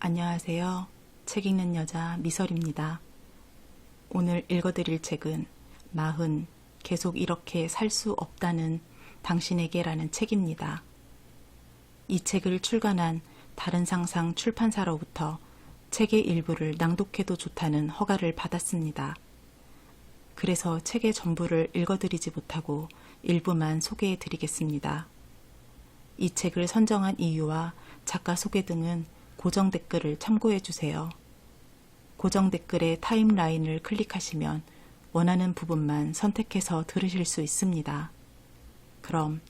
안녕하세요. 책 읽는 여자 미설입니다. 오늘 읽어드릴 책은 마흔, 계속 이렇게 살 수 없다는 당신에게라는 책입니다. 이 책을 출간한 다른 상상 출판사로부터 책의 일부를 낭독해도 좋다는 허가를 받았습니다. 그래서 책의 전부를 읽어드리지 못하고 일부만 소개해드리겠습니다. 이 책을 선정한 이유와 작가 소개 등은 고정 댓글을 참고해주세요. 고정 댓글의 타임라인을 클릭하시면 원하는 부분만 선택해서 들으실 수 있습니다. 그럼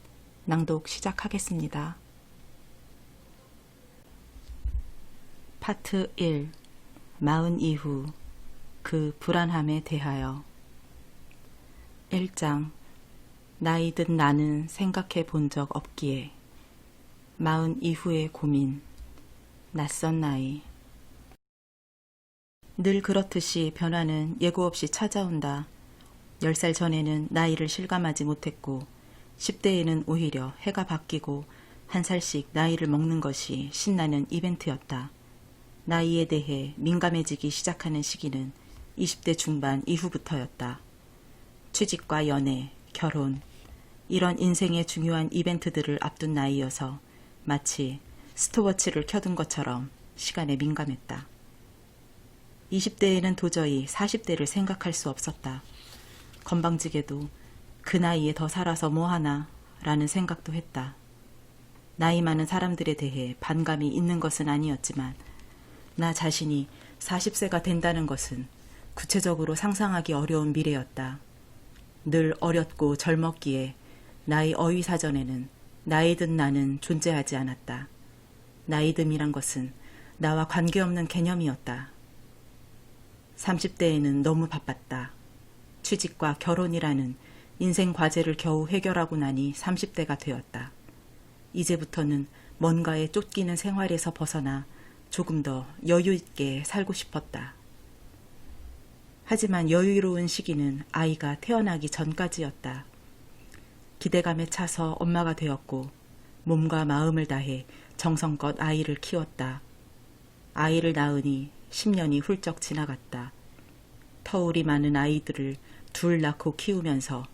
낭독 시작하겠습니다. 파트 1. 마흔 이후 그 불안함에 대하여 1장. 나이든 나는 생각해 본 적 없기에 마흔 이후의 고민. 낯선 나이. 늘 그렇듯이 변화는 예고 없이 찾아온다. 10살 전에는 나이를 실감하지 못했고 10대에는 오히려 해가 바뀌고 한 살씩 나이를 먹는 것이 신나는 이벤트였다. 나이에 대해 민감해지기 시작하는 시기는 20대 중반 이후부터였다. 취직과 연애, 결혼, 이런 인생의 중요한 이벤트들을 앞둔 나이여서 마치 스톱워치를 켜둔 것처럼 시간에 민감했다. 20대에는 도저히 40대를 생각할 수 없었다. 건방지게도 그 나이에 더 살아서 뭐하나 라는 생각도 했다. 나이 많은 사람들에 대해 반감이 있는 것은 아니었지만 나 자신이 40세가 된다는 것은 구체적으로 상상하기 어려운 미래였다. 늘 어렸고 젊었기에 나이 어휘사전에는 나이든 나는 존재하지 않았다. 나이듦이란 것은 나와 관계없는 개념이었다. 30대에는 너무 바빴다. 취직과 결혼이라는 인생 과제를 겨우 해결하고 나니 30대가 되었다. 이제부터는 뭔가에 쫓기는 생활에서 벗어나 조금 더 여유 있게 살고 싶었다. 하지만 여유로운 시기는 아이가 태어나기 전까지였다. 기대감에 차서 엄마가 되었고 몸과 마음을 다해 정성껏 아이를 키웠다. 아이를 낳으니 10년이 훌쩍 지나갔다. 터울이 많은 아이들을 둘 낳고 키우면서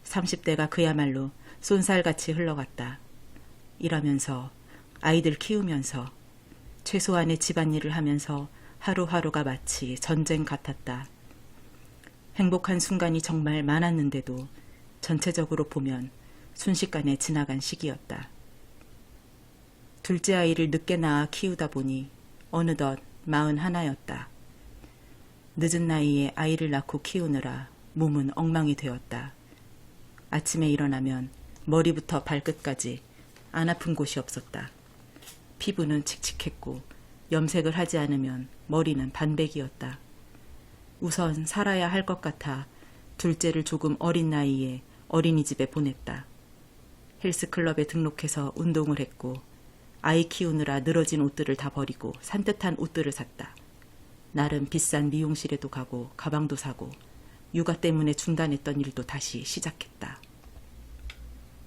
30대가 그야말로 쏜살같이 흘러갔다. 이러면서 아이들 키우면서 최소한의 집안일을 하면서 하루하루가 마치 전쟁 같았다. 행복한 순간이 정말 많았는데도 전체적으로 보면 순식간에 지나간 시기였다. 둘째 아이를 늦게 낳아 키우다 보니 어느덧 41였다. 늦은 나이에 아이를 낳고 키우느라 몸은 엉망이 되었다. 아침에 일어나면 머리부터 발끝까지 안 아픈 곳이 없었다. 피부는 칙칙했고 염색을 하지 않으면 머리는 반백이었다. 우선 살아야 할 것 같아 둘째를 조금 어린 나이에 어린이집에 보냈다. 헬스클럽에 등록해서 운동을 했고 아이 키우느라 늘어진 옷들을 다 버리고 산뜻한 옷들을 샀다. 나름 비싼 미용실에도 가고 가방도 사고 육아 때문에 중단했던 일도 다시 시작했다.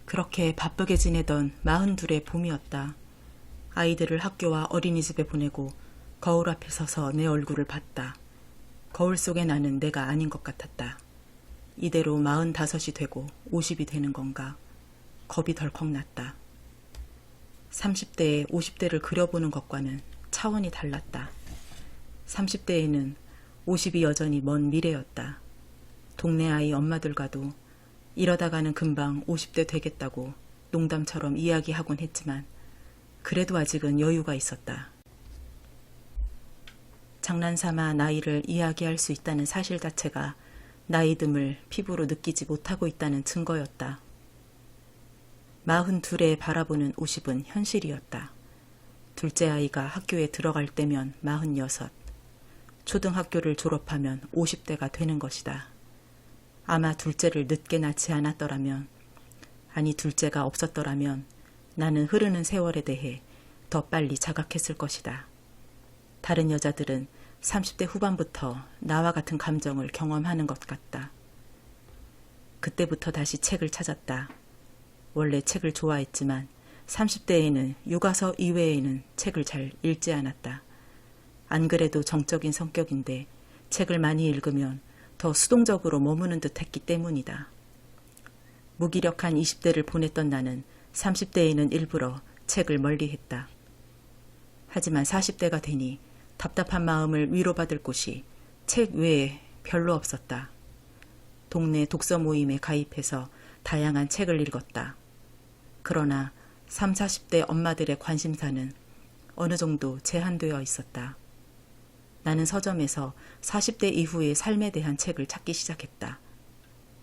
그렇게 바쁘게 지내던 42의 봄이었다. 아이들을 학교와 어린이집에 보내고 거울 앞에 서서 내 얼굴을 봤다. 거울 속에 나는 내가 아닌 것 같았다. 이대로 45이 되고 50이 되는 건가? 겁이 덜컥 났다. 30대에 50대를 그려보는 것과는 차원이 달랐다. 30대에는 50이 여전히 먼 미래였다. 동네 아이 엄마들과도 이러다가는 금방 50대 되겠다고 농담처럼 이야기하곤 했지만 그래도 아직은 여유가 있었다. 장난삼아 나이를 이야기할 수 있다는 사실 자체가 나이듦을 피부로 느끼지 못하고 있다는 증거였다. 42에 바라보는 50은 현실이었다. 둘째 아이가 학교에 들어갈 때면 46, 초등학교를 졸업하면 50대가 되는 것이다. 아마 둘째를 늦게 낳지 않았더라면, 아니 둘째가 없었더라면 나는 흐르는 세월에 대해 더 빨리 자각했을 것이다. 다른 여자들은 30대 후반부터 나와 같은 감정을 경험하는 것 같다. 그때부터 다시 책을 찾았다. 원래 책을 좋아했지만 30대에는 교과서 이외에는 책을 잘 읽지 않았다. 안 그래도 정적인 성격인데 책을 많이 읽으면 더 수동적으로 머무는 듯 했기 때문이다. 무기력한 20대를 보냈던 나는 30대에는 일부러 책을 멀리했다. 하지만 40대가 되니 답답한 마음을 위로받을 곳이 책 외에 별로 없었다. 동네 독서 모임에 가입해서 다양한 책을 읽었다. 그러나 30, 40대 엄마들의 관심사는 어느 정도 제한되어 있었다. 나는 서점에서 40대 이후의 삶에 대한 책을 찾기 시작했다.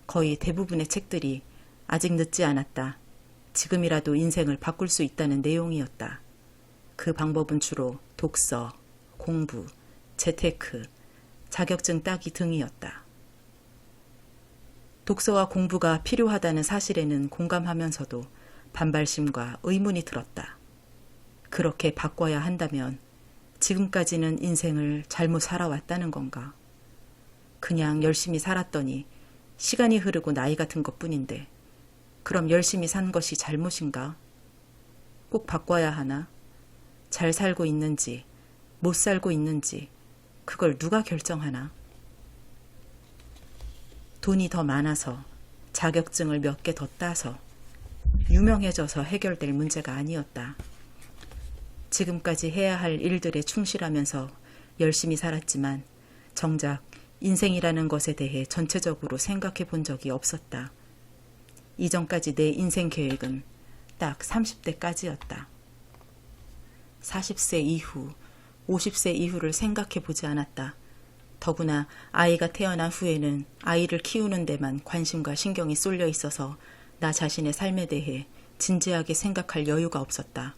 거의 대부분의 책들이 아직 늦지 않았다. 지금이라도 인생을 바꿀 수 있다는 내용이었다. 그 방법은 주로 독서, 공부, 재테크, 자격증 따기 등이었다. 독서와 공부가 필요하다는 사실에는 공감하면서도 반발심과 의문이 들었다. 그렇게 바꿔야 한다면 지금까지는 인생을 잘못 살아왔다는 건가? 그냥 열심히 살았더니 시간이 흐르고 나이가 든 것뿐인데 그럼 열심히 산 것이 잘못인가? 꼭 바꿔야 하나? 잘 살고 있는지 못 살고 있는지 그걸 누가 결정하나? 돈이 더 많아서 자격증을 몇 개 더 따서 유명해져서 해결될 문제가 아니었다. 지금까지 해야 할 일들에 충실하면서 열심히 살았지만 정작 인생이라는 것에 대해 전체적으로 생각해 본 적이 없었다. 이전까지 내 인생 계획은 딱 30대까지였다. 40세 이후, 50세 이후를 생각해 보지 않았다. 더구나 아이가 태어난 후에는 아이를 키우는 데만 관심과 신경이 쏠려 있어서 나 자신의 삶에 대해 진지하게 생각할 여유가 없었다.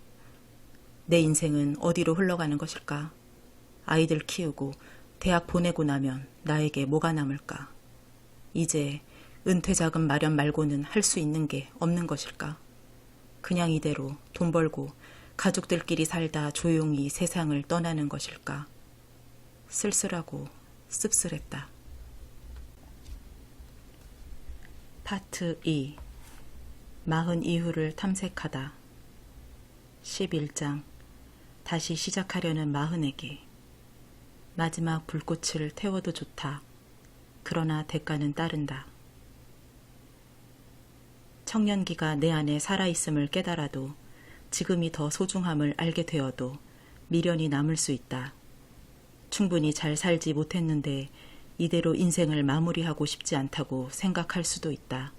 내 인생은 어디로 흘러가는 것일까? 아이들 키우고 대학 보내고 나면 나에게 뭐가 남을까? 이제 은퇴자금 마련 말고는 할 수 있는 게 없는 것일까? 그냥 이대로 돈 벌고 가족들끼리 살다 조용히 세상을 떠나는 것일까? 쓸쓸하고 씁쓸했다. 파트 2. 40 이후를 탐색하다. 11장. 다시 시작하려는 40에게. 마지막 불꽃을 태워도 좋다. 그러나 대가는 따른다. 청년기가 내 안에 살아있음을 깨달아도 지금이 더 소중함을 알게 되어도 미련이 남을 수 있다. 충분히 잘 살지 못했는데 이대로 인생을 마무리하고 싶지 않다고 생각할 수도 있다.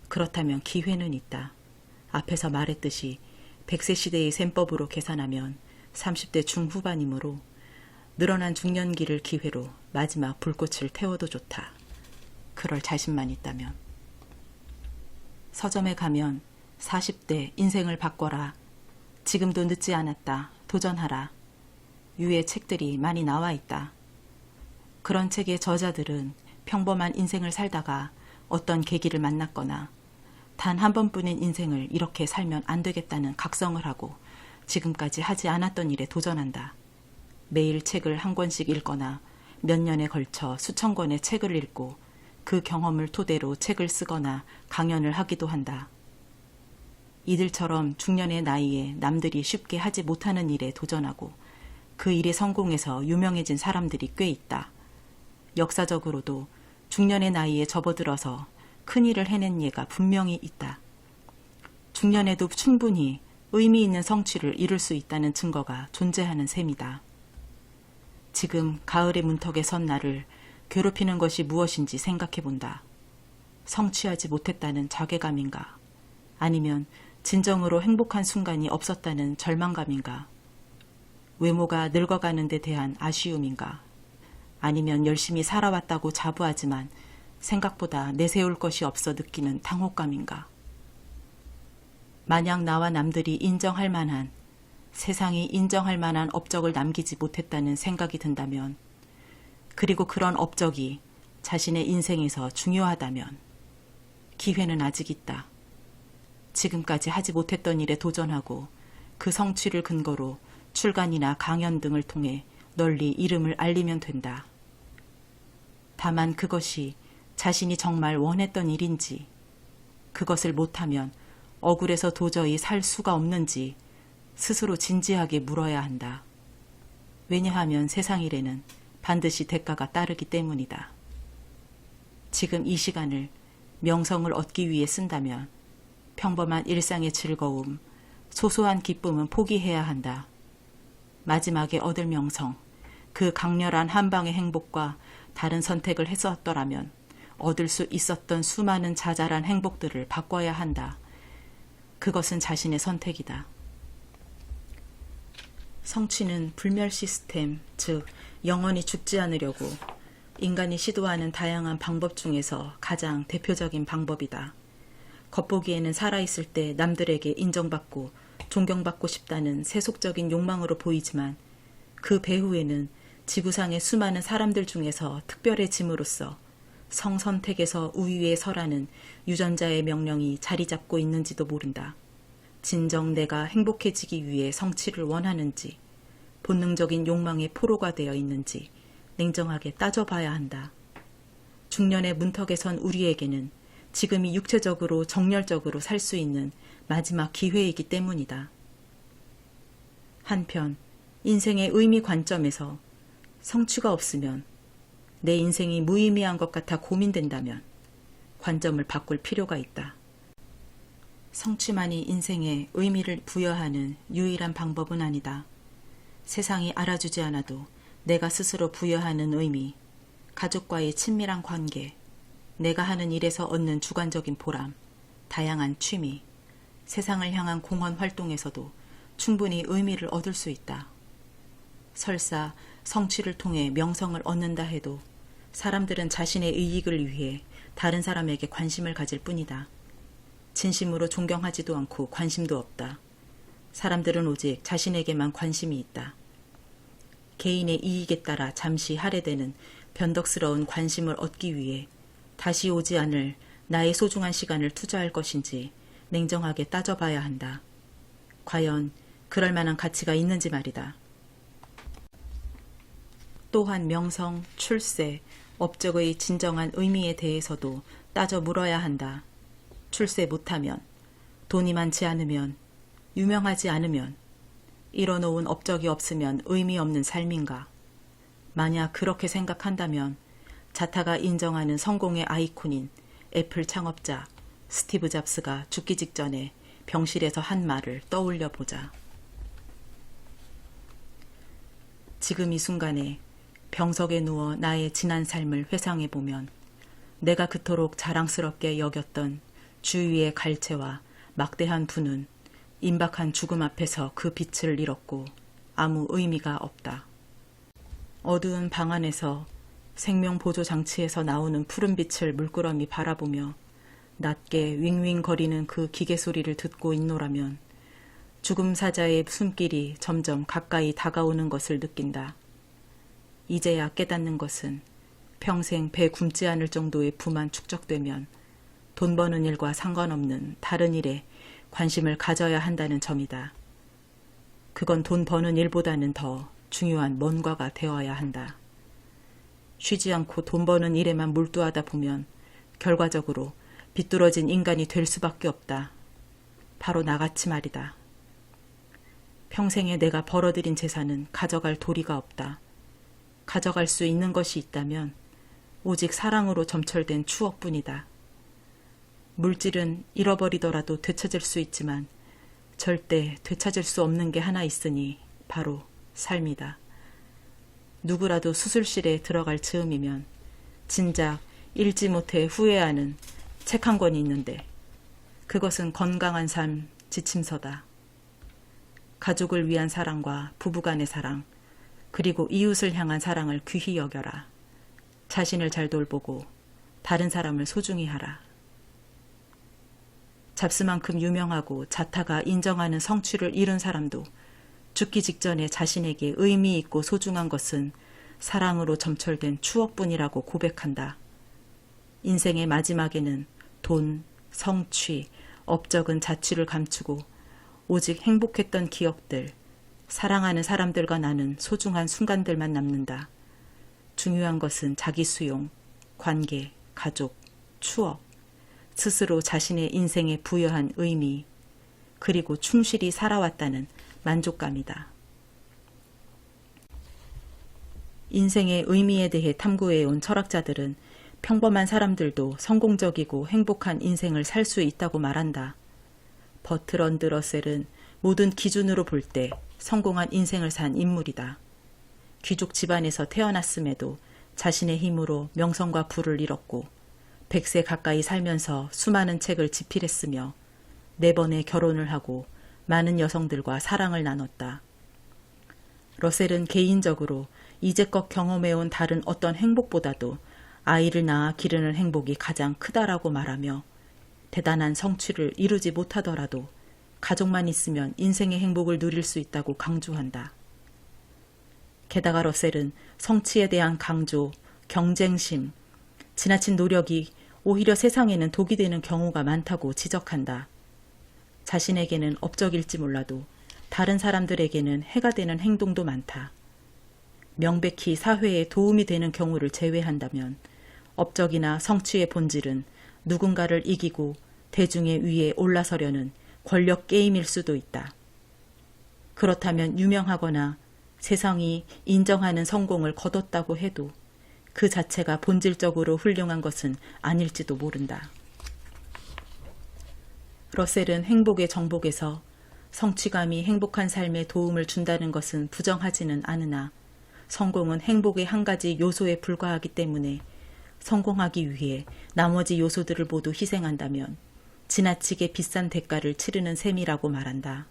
그렇다면 기회는 있다. 앞에서 말했듯이 100세 시대의 셈법으로 계산하면 30대 중후반이므로 늘어난 중년기를 기회로 마지막 불꽃을 태워도 좋다. 그럴 자신만 있다면. 서점에 가면 40대 인생을 바꿔라. 지금도 늦지 않았다. 도전하라. 유의 책들이 많이 나와 있다. 그런 책의 저자들은 평범한 인생을 살다가 어떤 계기를 만났거나 단 한 번뿐인 인생을 이렇게 살면 안 되겠다는 각성을 하고 지금까지 하지 않았던 일에 도전한다. 매일 책을 한 권씩 읽거나 몇 년에 걸쳐 수천 권의 책을 읽고 그 경험을 토대로 책을 쓰거나 강연을 하기도 한다. 이들처럼 중년의 나이에 남들이 쉽게 하지 못하는 일에 도전하고 그 일에 성공해서 유명해진 사람들이 꽤 있다. 역사적으로도 중년의 나이에 접어들어서 큰일을 해낸 예가 분명히 있다. 중년에도 충분히 의미 있는 성취를 이룰 수 있다는 증거가 존재하는 셈이다. 지금 가을의 문턱에 선 나를 괴롭히는 것이 무엇인지 생각해본다. 성취하지 못했다는 자괴감인가? 아니면 진정으로 행복한 순간이 없었다는 절망감인가? 외모가 늙어가는 데 대한 아쉬움인가? 아니면 열심히 살아왔다고 자부하지만 생각보다 내세울 것이 없어 느끼는 당혹감인가? 만약 나와 남들이 인정할 만한, 세상이 인정할 만한 업적을 남기지 못했다는 생각이 든다면, 그리고 그런 업적이 자신의 인생에서 중요하다면 기회는 아직 있다. 지금까지 하지 못했던 일에 도전하고 그 성취를 근거로 출간이나 강연 등을 통해 널리 이름을 알리면 된다. 다만 그것이 자신이 정말 원했던 일인지, 그것을 못하면 억울해서 도저히 살 수가 없는지 스스로 진지하게 물어야 한다. 왜냐하면 세상 일에는 반드시 대가가 따르기 때문이다. 지금 이 시간을 명성을 얻기 위해 쓴다면 평범한 일상의 즐거움, 소소한 기쁨은 포기해야 한다. 마지막에 얻을 명성, 그 강렬한 한방의 행복과 다른 선택을 했었더라면 얻을 수 있었던 수많은 자잘한 행복들을 바꿔야 한다. 그것은 자신의 선택이다. 성취는 불멸 시스템, 즉 영원히 죽지 않으려고 인간이 시도하는 다양한 방법 중에서 가장 대표적인 방법이다. 겉보기에는 살아있을 때 남들에게 인정받고 존경받고 싶다는 세속적인 욕망으로 보이지만 그 배후에는 지구상의 수많은 사람들 중에서 특별해짐으로써 성선택에서 우위에 서라는 유전자의 명령이 자리 잡고 있는지도 모른다. 진정 내가 행복해지기 위해 성취를 원하는지, 본능적인 욕망의 포로가 되어 있는지 냉정하게 따져봐야 한다. 중년의 문턱에 선 우리에게는 지금이 육체적으로 정열적으로 살 수 있는 마지막 기회이기 때문이다. 한편 인생의 의미 관점에서 성취가 없으면 내 인생이 무의미한 것 같아 고민된다면 관점을 바꿀 필요가 있다. 성취만이 인생에 의미를 부여하는 유일한 방법은 아니다. 세상이 알아주지 않아도 내가 스스로 부여하는 의미, 가족과의 친밀한 관계, 내가 하는 일에서 얻는 주관적인 보람, 다양한 취미, 세상을 향한 공헌 활동에서도 충분히 의미를 얻을 수 있다. 설사 성취를 통해 명성을 얻는다 해도 사람들은 자신의 이익을 위해 다른 사람에게 관심을 가질 뿐이다. 진심으로 존경하지도 않고 관심도 없다. 사람들은 오직 자신에게만 관심이 있다. 개인의 이익에 따라 잠시 할애되는 변덕스러운 관심을 얻기 위해 다시 오지 않을 나의 소중한 시간을 투자할 것인지 냉정하게 따져봐야 한다. 과연 그럴 만한 가치가 있는지 말이다. 또한 명성, 출세, 업적의 진정한 의미에 대해서도 따져 물어야 한다. 출세 못하면, 돈이 많지 않으면, 유명하지 않으면, 이뤄놓은 업적이 없으면 의미 없는 삶인가? 만약 그렇게 생각한다면 자타가 인정하는 성공의 아이콘인 애플 창업자 스티브 잡스가 죽기 직전에 병실에서 한 말을 떠올려 보자. 지금 이 순간에 병석에 누워 나의 지난 삶을 회상해 보면 내가 그토록 자랑스럽게 여겼던 주위의 갈채와 막대한 분은 임박한 죽음 앞에서 그 빛을 잃었고 아무 의미가 없다. 어두운 방 안에서 생명보조장치에서 나오는 푸른 빛을 물끄러미 바라보며 낮게 윙윙거리는 그 기계 소리를 듣고 있노라면 죽음 사자의 숨길이 점점 가까이 다가오는 것을 느낀다. 이제야 깨닫는 것은 평생 배 굶지 않을 정도의 부만 축적되면 돈 버는 일과 상관없는 다른 일에 관심을 가져야 한다는 점이다. 그건 돈 버는 일보다는 더 중요한 뭔가가 되어야 한다. 쉬지 않고 돈 버는 일에만 몰두하다 보면 결과적으로 비뚤어진 인간이 될 수밖에 없다. 바로 나같이 말이다. 평생에 내가 벌어들인 재산은 가져갈 도리가 없다. 가져갈 수 있는 것이 있다면 오직 사랑으로 점철된 추억뿐이다. 물질은 잃어버리더라도 되찾을 수 있지만 절대 되찾을 수 없는 게 하나 있으니 바로 삶이다. 누구라도 수술실에 들어갈 즈음이면 진작 읽지 못해 후회하는 책 한 권이 있는데 그것은 건강한 삶 지침서다. 가족을 위한 사랑과 부부간의 사랑, 그리고 이웃을 향한 사랑을 귀히 여겨라. 자신을 잘 돌보고 다른 사람을 소중히 하라. 잡스만큼 유명하고 자타가 인정하는 성취를 이룬 사람도 죽기 직전에 자신에게 의미 있고 소중한 것은 사랑으로 점철된 추억뿐이라고 고백한다. 인생의 마지막에는 돈, 성취, 업적은 자취를 감추고 오직 행복했던 기억들, 사랑하는 사람들과 나는 소중한 순간들만 남는다. 중요한 것은 자기 수용, 관계, 가족, 추억, 스스로 자신의 인생에 부여한 의미, 그리고 충실히 살아왔다는 만족감이다. 인생의 의미에 대해 탐구해온 철학자들은 평범한 사람들도 성공적이고 행복한 인생을 살 수 있다고 말한다. 버트런드 러셀은 모든 기준으로 볼 때 성공한 인생을 산 인물이다. 귀족 집안에서 태어났음에도 자신의 힘으로 명성과 부를 잃었고 100세 가까이 살면서 수많은 책을 집필했으며 4번의 결혼을 하고 많은 여성들과 사랑을 나눴다. 러셀은 개인적으로 이제껏 경험해온 다른 어떤 행복보다도 아이를 낳아 기르는 행복이 가장 크다라고 말하며 대단한 성취를 이루지 못하더라도 가족만 있으면 인생의 행복을 누릴 수 있다고 강조한다. 게다가 러셀은 성취에 대한 강조, 경쟁심, 지나친 노력이 오히려 세상에는 독이 되는 경우가 많다고 지적한다. 자신에게는 업적일지 몰라도 다른 사람들에게는 해가 되는 행동도 많다. 명백히 사회에 도움이 되는 경우를 제외한다면 업적이나 성취의 본질은 누군가를 이기고 대중의 위에 올라서려는 권력 게임일 수도 있다. 그렇다면 유명하거나 세상이 인정하는 성공을 거뒀다고 해도 그 자체가 본질적으로 훌륭한 것은 아닐지도 모른다. 러셀은 행복의 정복에서 성취감이 행복한 삶에 도움을 준다는 것은 부정하지는 않으나 성공은 행복의 한 가지 요소에 불과하기 때문에 성공하기 위해 나머지 요소들을 모두 희생한다면 지나치게 비싼 대가를 치르는 셈이라고 말한다.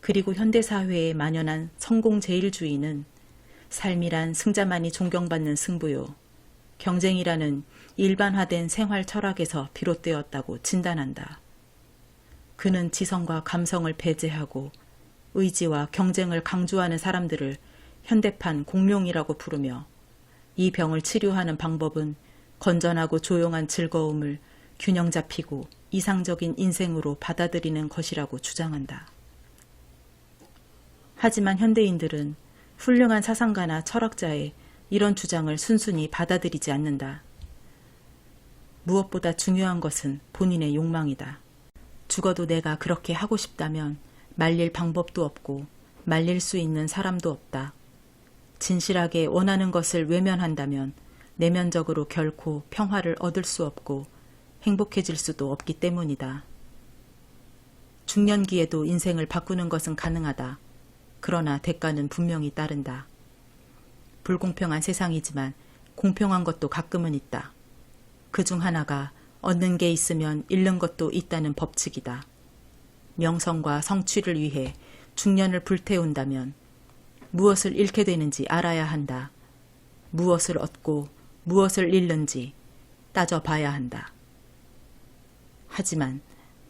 그리고 현대사회에 만연한 성공제일주의는 삶이란 승자만이 존경받는 승부요, 경쟁이라는 일반화된 생활 철학에서 비롯되었다고 진단한다. 그는 지성과 감성을 배제하고 의지와 경쟁을 강조하는 사람들을 현대판 공룡이라고 부르며 이 병을 치료하는 방법은 건전하고 조용한 즐거움을 균형 잡히고 이상적인 인생으로 받아들이는 것이라고 주장한다. 하지만 현대인들은 훌륭한 사상가나 철학자의 이런 주장을 순순히 받아들이지 않는다. 무엇보다 중요한 것은 본인의 욕망이다. 죽어도 내가 그렇게 하고 싶다면 말릴 방법도 없고 말릴 수 있는 사람도 없다. 진실하게 원하는 것을 외면한다면 내면적으로 결코 평화를 얻을 수 없고 행복해질 수도 없기 때문이다. 중년기에도 인생을 바꾸는 것은 가능하다. 그러나 대가는 분명히 따른다. 불공평한 세상이지만 공평한 것도 가끔은 있다. 그중 하나가 얻는 게 있으면 잃는 것도 있다는 법칙이다. 명성과 성취를 위해 중년을 불태운다면 무엇을 잃게 되는지 알아야 한다. 무엇을 얻고 무엇을 잃는지 따져봐야 한다. 하지만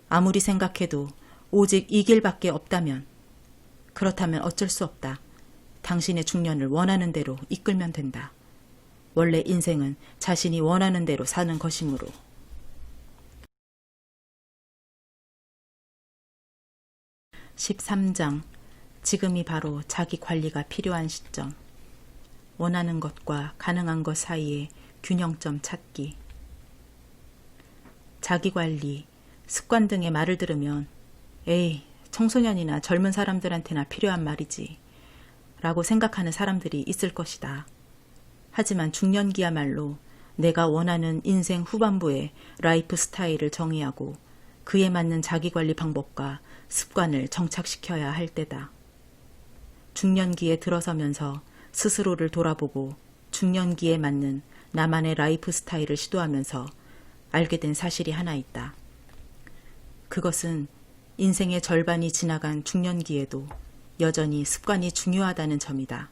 아무리 생각해도 오직 이 길밖에 없다면, 그렇다면 어쩔 수 없다. 당신의 중년을 원하는 대로 이끌면 된다. 원래 인생은 자신이 원하는 대로 사는 것이므로. (13장) 지금이 바로 자기 관리가 필요한 시점. 원하는 것과 가능한 것 사이의 균형점 찾기. 자기관리, 습관 등의 말을 들으면 에이, 청소년이나 젊은 사람들한테나 필요한 말이지 라고 생각하는 사람들이 있을 것이다. 하지만 중년기야말로 내가 원하는 인생 후반부의 라이프 스타일을 정의하고 그에 맞는 자기관리 방법과 습관을 정착시켜야 할 때다. 중년기에 들어서면서 스스로를 돌아보고 중년기에 맞는 나만의 라이프 스타일을 시도하면서 알게 된 사실이 하나 있다. 그것은 인생의 절반이 지나간 중년기에도 여전히 습관이 중요하다는 점이다.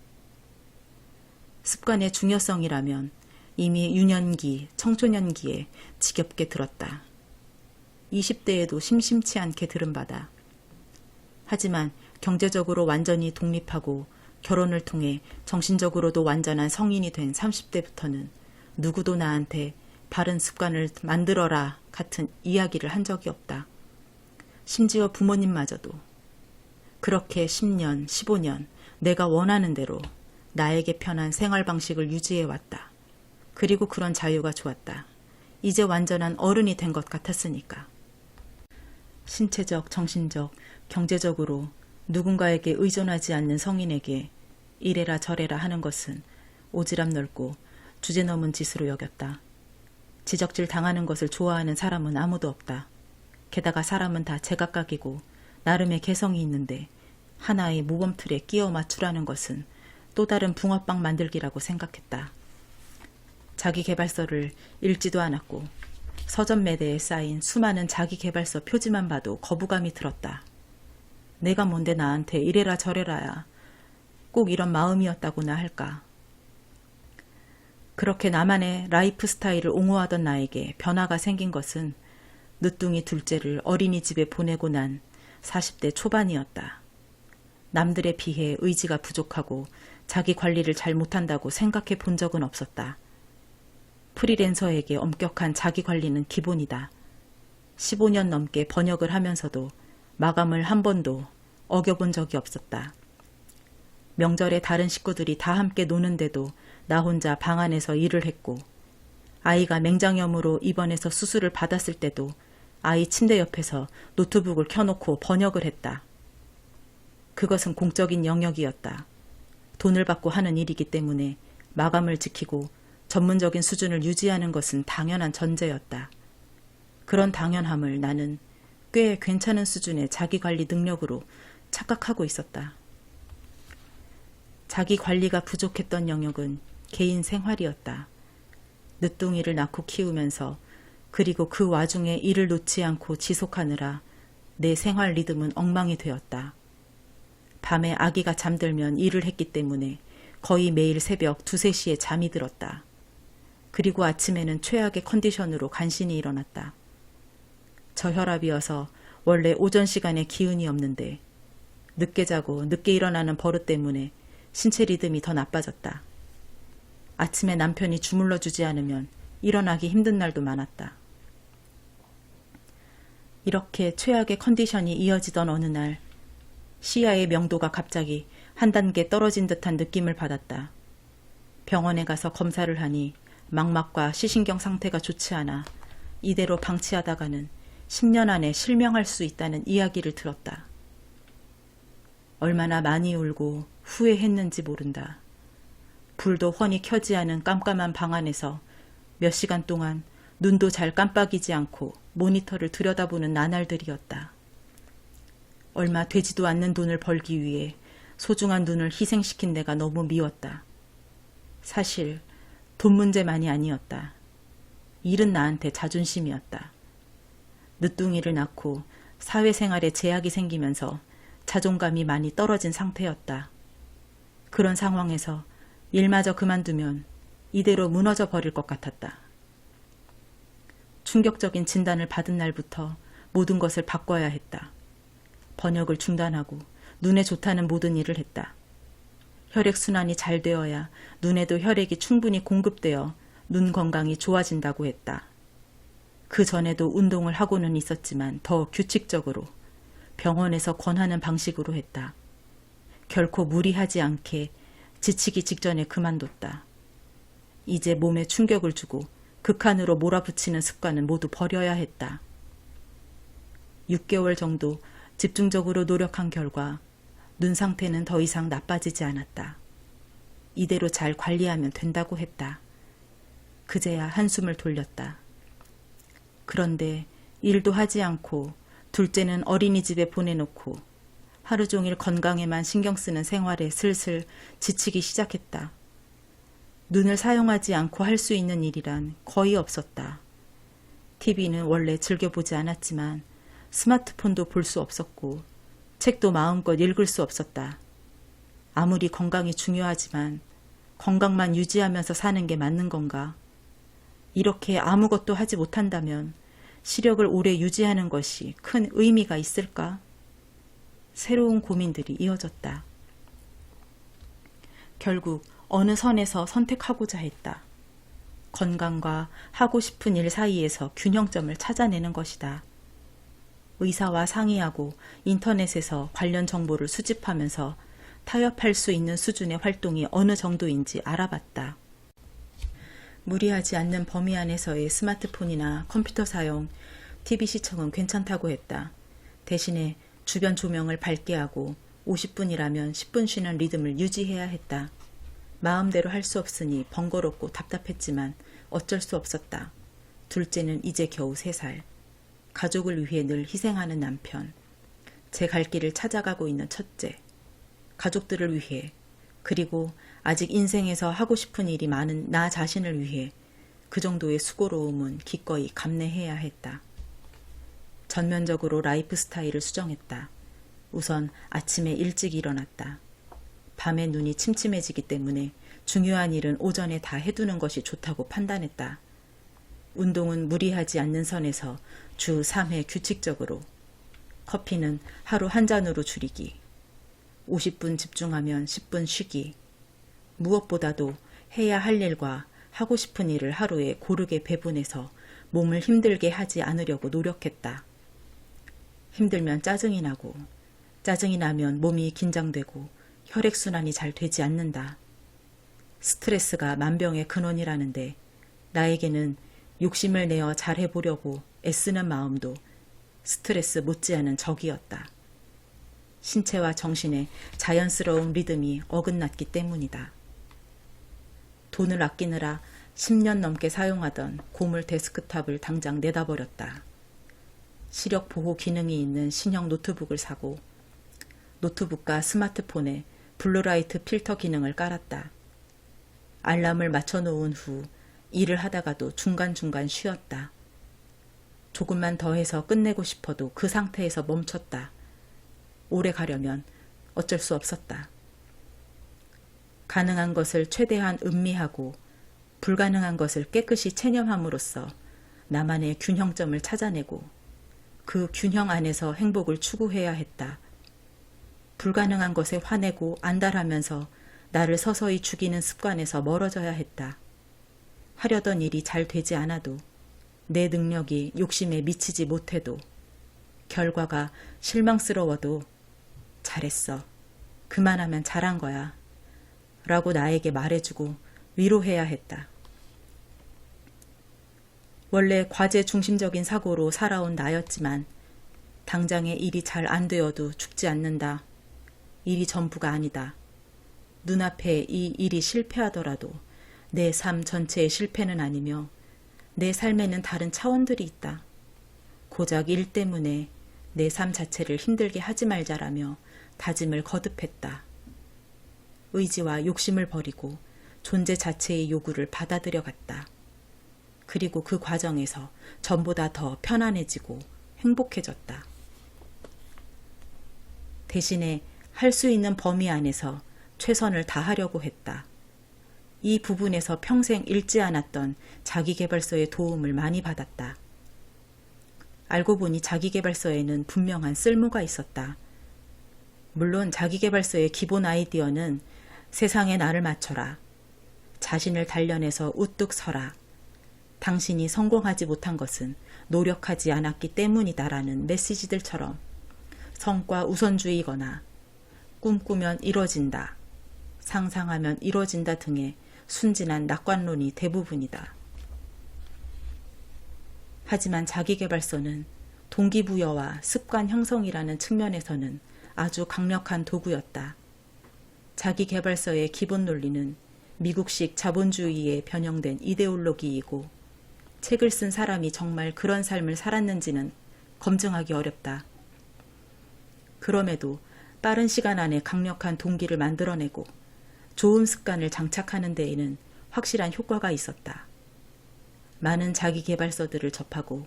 습관의 중요성이라면 이미 유년기, 청소년기에 지겹게 들었다. 20대에도 심심치 않게 들은 바다. 하지만 경제적으로 완전히 독립하고 결혼을 통해 정신적으로도 완전한 성인이 된 30대부터는 누구도 나한테 바른 습관을 만들어라 같은 이야기를 한 적이 없다. 심지어 부모님마저도. 그렇게 10년, 15년 내가 원하는 대로 나에게 편한 생활 방식을 유지해왔다. 그리고 그런 자유가 좋았다. 이제 완전한 어른이 된 것 같았으니까. 신체적, 정신적, 경제적으로 누군가에게 의존하지 않는 성인에게 이래라 저래라 하는 것은 오지랖 넓고 주제넘은 짓으로 여겼다. 지적질 당하는 것을 좋아하는 사람은 아무도 없다. 게다가 사람은 다 제각각이고 나름의 개성이 있는데 하나의 모범틀에 끼워 맞추라는 것은 또 다른 붕어빵 만들기라고 생각했다. 자기계발서를 읽지도 않았고 서점 매대에 쌓인 수많은 자기계발서 표지만 봐도 거부감이 들었다. 내가 뭔데 나한테 이래라 저래라야. 꼭 이런 마음이었다고나 할까. 그렇게 나만의 라이프 스타일을 옹호하던 나에게 변화가 생긴 것은 늦둥이 둘째를 어린이집에 보내고 난 40대 초반이었다. 남들에 비해 의지가 부족하고 자기 관리를 잘 못한다고 생각해 본 적은 없었다. 프리랜서에게 엄격한 자기 관리는 기본이다. 15년 넘게 번역을 하면서도 마감을 한 번도 어겨본 적이 없었다. 명절에 다른 식구들이 다 함께 노는데도 나 혼자 방 안에서 일을 했고, 아이가 맹장염으로 입원해서 수술을 받았을 때도 아이 침대 옆에서 노트북을 켜놓고 번역을 했다. 그것은 공적인 영역이었다. 돈을 받고 하는 일이기 때문에 마감을 지키고 전문적인 수준을 유지하는 것은 당연한 전제였다. 그런 당연함을 나는 꽤 괜찮은 수준의 자기관리 능력으로 착각하고 있었다. 자기 관리가 부족했던 영역은 개인 생활이었다. 늦둥이를 낳고 키우면서 그리고 그 와중에 일을 놓지 않고 지속하느라 내 생활 리듬은 엉망이 되었다. 밤에 아기가 잠들면 일을 했기 때문에 거의 매일 새벽 2, 3시에 잠이 들었다. 그리고 아침에는 최악의 컨디션으로 간신히 일어났다. 저혈압이어서 원래 오전 시간에 기운이 없는데 늦게 자고 늦게 일어나는 버릇 때문에 신체 리듬이 더 나빠졌다. 아침에 남편이 주물러 주지 않으면 일어나기 힘든 날도 많았다. 이렇게 최악의 컨디션이 이어지던 어느 날 시야의 명도가 갑자기 한 단계 떨어진 듯한 느낌을 받았다. 병원에 가서 검사를 하니 망막과 시신경 상태가 좋지 않아 이대로 방치하다가는 10년 안에 실명할 수 있다는 이야기를 들었다. 얼마나 많이 울고 후회했는지 모른다. 불도 훤히 켜지 않은 깜깜한 방 안에서 몇 시간 동안 눈도 잘 깜빡이지 않고 모니터를 들여다보는 나날들이었다. 얼마 되지도 않는 돈을 벌기 위해 소중한 눈을 희생시킨 내가 너무 미웠다. 사실 돈 문제만이 아니었다. 일은 나한테 자존심이었다. 늦둥이를 낳고 사회생활에 제약이 생기면서 자존감이 많이 떨어진 상태였다. 그런 상황에서 일마저 그만두면 이대로 무너져 버릴 것 같았다. 충격적인 진단을 받은 날부터 모든 것을 바꿔야 했다. 번역을 중단하고 눈에 좋다는 모든 일을 했다. 혈액순환이 잘 되어야 눈에도 혈액이 충분히 공급되어 눈 건강이 좋아진다고 했다. 그 전에도 운동을 하고는 있었지만 더 규칙적으로 병원에서 권하는 방식으로 했다. 결코 무리하지 않게 지치기 직전에 그만뒀다. 이제 몸에 충격을 주고 극한으로 몰아붙이는 습관은 모두 버려야 했다. 6개월 정도 집중적으로 노력한 결과 눈 상태는 더 이상 나빠지지 않았다. 이대로 잘 관리하면 된다고 했다. 그제야 한숨을 돌렸다. 그런데 일도 하지 않고 둘째는 어린이집에 보내놓고 하루 종일 건강에만 신경 쓰는 생활에 슬슬 지치기 시작했다. 눈을 사용하지 않고 할 수 있는 일이란 거의 없었다. TV는 원래 즐겨보지 않았지만 스마트폰도 볼 수 없었고 책도 마음껏 읽을 수 없었다. 아무리 건강이 중요하지만 건강만 유지하면서 사는 게 맞는 건가? 이렇게 아무것도 하지 못한다면 시력을 오래 유지하는 것이 큰 의미가 있을까? 새로운 고민들이 이어졌다. 결국 어느 선에서 선택하고자 했다. 건강과 하고 싶은 일 사이에서 균형점을 찾아내는 것이다. 의사와 상의하고 인터넷에서 관련 정보를 수집하면서 타협할 수 있는 수준의 활동이 어느 정도인지 알아봤다. 무리하지 않는 범위 안에서의 스마트폰이나 컴퓨터 사용, TV 시청은 괜찮다고 했다. 대신에 주변 조명을 밝게 하고 50분이라면 10분 쉬는 리듬을 유지해야 했다. 마음대로 할 수 없으니 번거롭고 답답했지만 어쩔 수 없었다. 둘째는 이제 겨우 3살. 가족을 위해 늘 희생하는 남편. 제 갈 길을 찾아가고 있는 첫째. 가족들을 위해, 그리고 아직 인생에서 하고 싶은 일이 많은 나 자신을 위해 그 정도의 수고로움은 기꺼이 감내해야 했다. 전면적으로 라이프 스타일을 수정했다. 우선 아침에 일찍 일어났다. 밤에 눈이 침침해지기 때문에 중요한 일은 오전에 다 해두는 것이 좋다고 판단했다. 운동은 무리하지 않는 선에서 주 3회 규칙적으로. 커피는 하루 한 잔으로 줄이기. 50분 집중하면 10분 쉬기. 무엇보다도 해야 할 일과 하고 싶은 일을 하루에 고르게 배분해서 몸을 힘들게 하지 않으려고 노력했다. 힘들면 짜증이 나고, 짜증이 나면 몸이 긴장되고 혈액순환이 잘 되지 않는다. 스트레스가 만병의 근원이라는데 나에게는 욕심을 내어 잘해보려고 애쓰는 마음도 스트레스 못지않은 적이었다. 신체와 정신의 자연스러운 리듬이 어긋났기 때문이다. 돈을 아끼느라 10년 넘게 사용하던 고물 데스크탑을 당장 내다버렸다. 시력 보호 기능이 있는 신형 노트북을 사고 노트북과 스마트폰에 블루라이트 필터 기능을 깔았다. 알람을 맞춰놓은 후 일을 하다가도 중간중간 쉬었다. 조금만 더 해서 끝내고 싶어도 그 상태에서 멈췄다. 오래 가려면 어쩔 수 없었다. 가능한 것을 최대한 음미하고 불가능한 것을 깨끗이 체념함으로써 나만의 균형점을 찾아내고 그 균형 안에서 행복을 추구해야 했다. 불가능한 것에 화내고 안달하면서 나를 서서히 죽이는 습관에서 멀어져야 했다. 하려던 일이 잘 되지 않아도, 내 능력이 욕심에 미치지 못해도, 결과가 실망스러워도 잘했어. 그만하면 잘한 거야. 라고 나에게 말해주고 위로해야 했다. 원래 과제 중심적인 사고로 살아온 나였지만 당장의 일이 잘 안 되어도 죽지 않는다. 일이 전부가 아니다. 눈앞에 이 일이 실패하더라도 내 삶 전체의 실패는 아니며 내 삶에는 다른 차원들이 있다. 고작 일 때문에 내 삶 자체를 힘들게 하지 말자라며 다짐을 거듭했다. 의지와 욕심을 버리고 존재 자체의 요구를 받아들여갔다. 그리고 그 과정에서 전보다 더 편안해지고 행복해졌다. 대신에 할 수 있는 범위 안에서 최선을 다하려고 했다. 이 부분에서 평생 읽지 않았던 자기계발서의 도움을 많이 받았다. 알고 보니 자기계발서에는 분명한 쓸모가 있었다. 물론 자기계발서의 기본 아이디어는 세상에 나를 맞춰라. 자신을 단련해서 우뚝 서라. 당신이 성공하지 못한 것은 노력하지 않았기 때문이다라는 메시지들처럼 성과 우선주의거나 꿈꾸면 이뤄진다, 상상하면 이뤄진다 등의 순진한 낙관론이 대부분이다. 하지만 자기계발서는 동기부여와 습관 형성이라는 측면에서는 아주 강력한 도구였다. 자기계발서의 기본 논리는 미국식 자본주의에 변형된 이데올로기이고 책을 쓴 사람이 정말 그런 삶을 살았는지는 검증하기 어렵다. 그럼에도 빠른 시간 안에 강력한 동기를 만들어내고 좋은 습관을 장착하는 데에는 확실한 효과가 있었다. 많은 자기계발서들을 접하고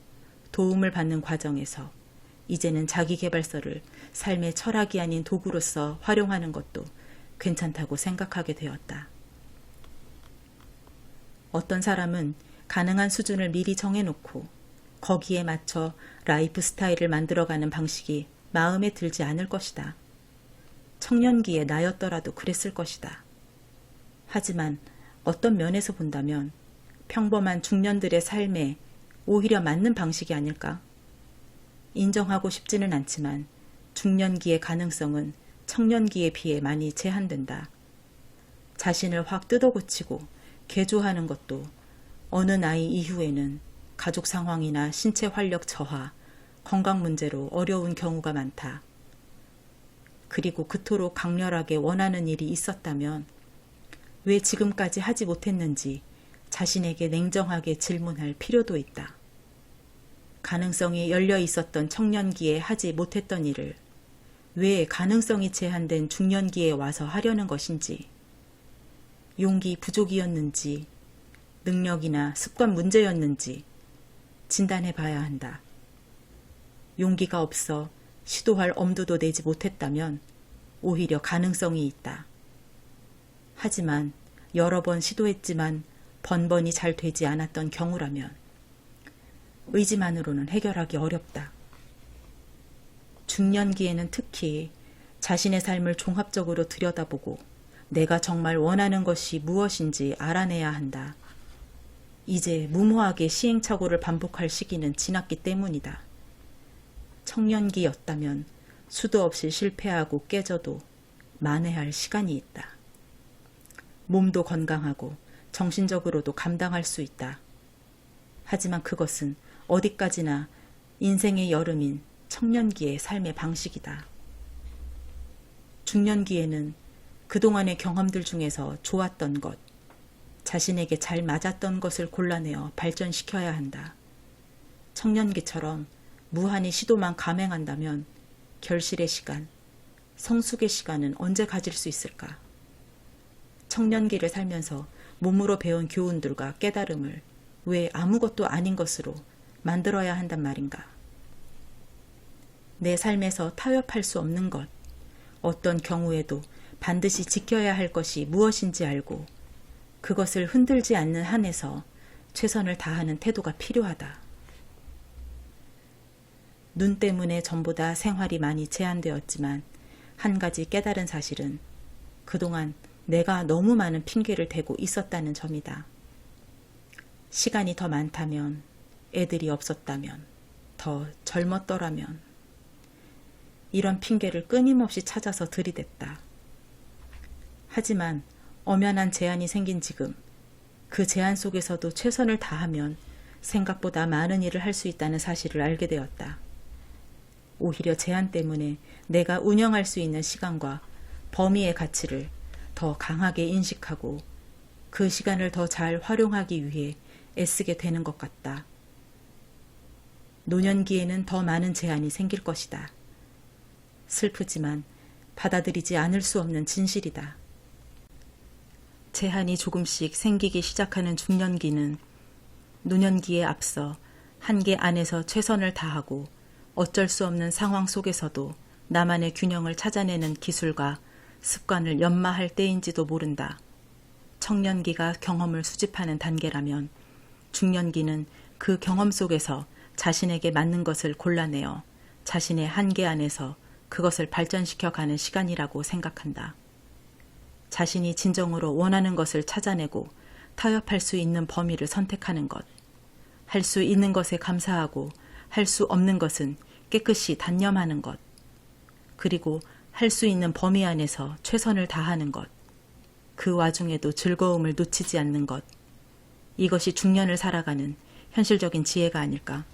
도움을 받는 과정에서 이제는 자기계발서를 삶의 철학이 아닌 도구로서 활용하는 것도 괜찮다고 생각하게 되었다. 어떤 사람은 가능한 수준을 미리 정해놓고 거기에 맞춰 라이프 스타일을 만들어가는 방식이 마음에 들지 않을 것이다. 청년기에 나였더라도 그랬을 것이다. 하지만 어떤 면에서 본다면 평범한 중년들의 삶에 오히려 맞는 방식이 아닐까? 인정하고 싶지는 않지만 중년기의 가능성은 청년기에 비해 많이 제한된다. 자신을 확 뜯어고치고 개조하는 것도 어느 나이 이후에는 가족 상황이나 신체 활력 저하, 건강 문제로 어려운 경우가 많다. 그리고 그토록 강렬하게 원하는 일이 있었다면 왜 지금까지 하지 못했는지 자신에게 냉정하게 질문할 필요도 있다. 가능성이 열려 있었던 청년기에 하지 못했던 일을 왜 가능성이 제한된 중년기에 와서 하려는 것인지, 용기 부족이었는지, 능력이나 습관 문제였는지 진단해 봐야 한다. 용기가 없어 시도할 엄두도 내지 못했다면 오히려 가능성이 있다. 하지만 여러 번 시도했지만 번번이 잘 되지 않았던 경우라면 의지만으로는 해결하기 어렵다. 중년기에는 특히 자신의 삶을 종합적으로 들여다보고 내가 정말 원하는 것이 무엇인지 알아내야 한다. 이제 무모하게 시행착오를 반복할 시기는 지났기 때문이다. 청년기였다면 수도 없이 실패하고 깨져도 만회할 시간이 있다. 몸도 건강하고 정신적으로도 감당할 수 있다. 하지만 그것은 어디까지나 인생의 여름인 청년기의 삶의 방식이다. 중년기에는 그동안의 경험들 중에서 좋았던 것, 자신에게 잘 맞았던 것을 골라내어 발전시켜야 한다. 청년기처럼 무한히 시도만 감행한다면 결실의 시간, 성숙의 시간은 언제 가질 수 있을까? 청년기를 살면서 몸으로 배운 교훈들과 깨달음을 왜 아무것도 아닌 것으로 만들어야 한단 말인가? 내 삶에서 타협할 수 없는 것, 어떤 경우에도 반드시 지켜야 할 것이 무엇인지 알고 그것을 흔들지 않는 한에서 최선을 다하는 태도가 필요하다. 눈 때문에 전보다 생활이 많이 제한되었지만 한 가지 깨달은 사실은 그동안 내가 너무 많은 핑계를 대고 있었다는 점이다. 시간이 더 많다면, 애들이 없었다면, 더 젊었더라면 이런 핑계를 끊임없이 찾아서 들이댔다. 하지만 엄연한 제한이 생긴 지금 그 제한 속에서도 최선을 다하면 생각보다 많은 일을 할 수 있다는 사실을 알게 되었다. 오히려 제한 때문에 내가 운영할 수 있는 시간과 범위의 가치를 더 강하게 인식하고 그 시간을 더 잘 활용하기 위해 애쓰게 되는 것 같다. 노년기에는 더 많은 제한이 생길 것이다. 슬프지만 받아들이지 않을 수 없는 진실이다. 제한이 조금씩 생기기 시작하는 중년기는 노년기에 앞서 한계 안에서 최선을 다하고 어쩔 수 없는 상황 속에서도 나만의 균형을 찾아내는 기술과 습관을 연마할 때인지도 모른다. 청년기가 경험을 수집하는 단계라면 중년기는 그 경험 속에서 자신에게 맞는 것을 골라내어 자신의 한계 안에서 그것을 발전시켜가는 시간이라고 생각한다. 자신이 진정으로 원하는 것을 찾아내고 타협할 수 있는 범위를 선택하는 것, 할 수 있는 것에 감사하고 할 수 없는 것은 깨끗이 단념하는 것, 그리고 할 수 있는 범위 안에서 최선을 다하는 것, 그 와중에도 즐거움을 놓치지 않는 것, 이것이 중년을 살아가는 현실적인 지혜가 아닐까.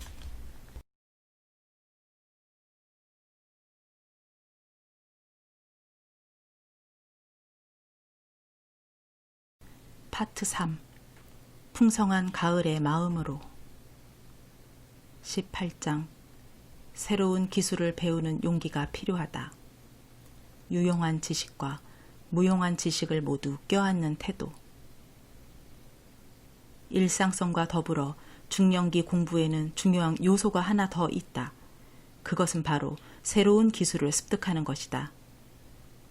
파트 3. 풍성한 가을의 마음으로. 18장. 새로운 기술을 배우는 용기가 필요하다. 유용한 지식과 무용한 지식을 모두 껴안는 태도. 일상성과 더불어 중년기 공부에는 중요한 요소가 하나 더 있다. 그것은 바로 새로운 기술을 습득하는 것이다.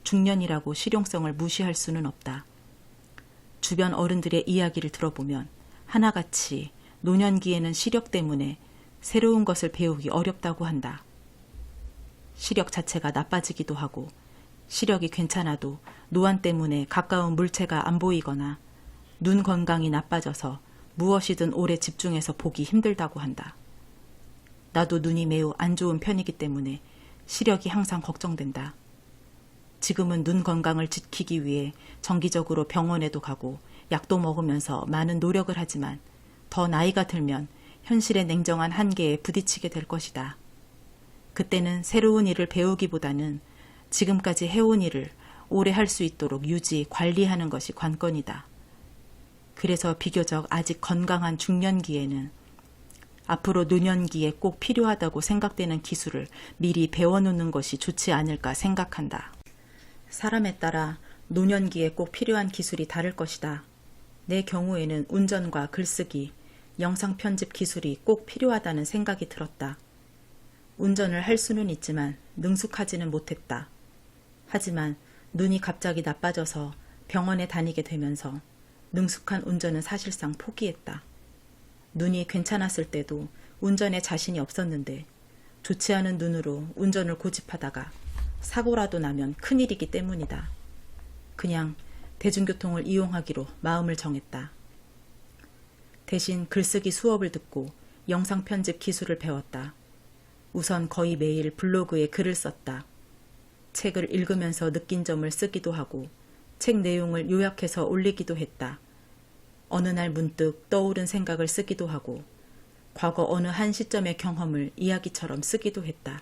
중년이라고 실용성을 무시할 수는 없다. 주변 어른들의 이야기를 들어보면 하나같이 노년기에는 시력 때문에 새로운 것을 배우기 어렵다고 한다. 시력 자체가 나빠지기도 하고 시력이 괜찮아도 노안 때문에 가까운 물체가 안 보이거나 눈 건강이 나빠져서 무엇이든 오래 집중해서 보기 힘들다고 한다. 나도 눈이 매우 안 좋은 편이기 때문에 시력이 항상 걱정된다. 지금은 눈 건강을 지키기 위해 정기적으로 병원에도 가고 약도 먹으면서 많은 노력을 하지만 더 나이가 들면 현실의 냉정한 한계에 부딪히게 될 것이다. 그때는 새로운 일을 배우기보다는 지금까지 해온 일을 오래 할 수 있도록 유지, 관리하는 것이 관건이다. 그래서 비교적 아직 건강한 중년기에는 앞으로 노년기에 꼭 필요하다고 생각되는 기술을 미리 배워놓는 것이 좋지 않을까 생각한다. 사람에 따라 노년기에 꼭 필요한 기술이 다를 것이다. 내 경우에는 운전과 글쓰기, 영상 편집 기술이 꼭 필요하다는 생각이 들었다. 운전을 할 수는 있지만 능숙하지는 못했다. 하지만 눈이 갑자기 나빠져서 병원에 다니게 되면서 능숙한 운전은 사실상 포기했다. 눈이 괜찮았을 때도 운전에 자신이 없었는데 좋지 않은 눈으로 운전을 고집하다가 사고라도 나면 큰일이기 때문이다. 그냥 대중교통을 이용하기로 마음을 정했다. 대신 글쓰기 수업을 듣고 영상 편집 기술을 배웠다. 우선 거의 매일 블로그에 글을 썼다. 책을 읽으면서 느낀 점을 쓰기도 하고 책 내용을 요약해서 올리기도 했다. 어느 날 문득 떠오른 생각을 쓰기도 하고 과거 어느 한 시점의 경험을 이야기처럼 쓰기도 했다.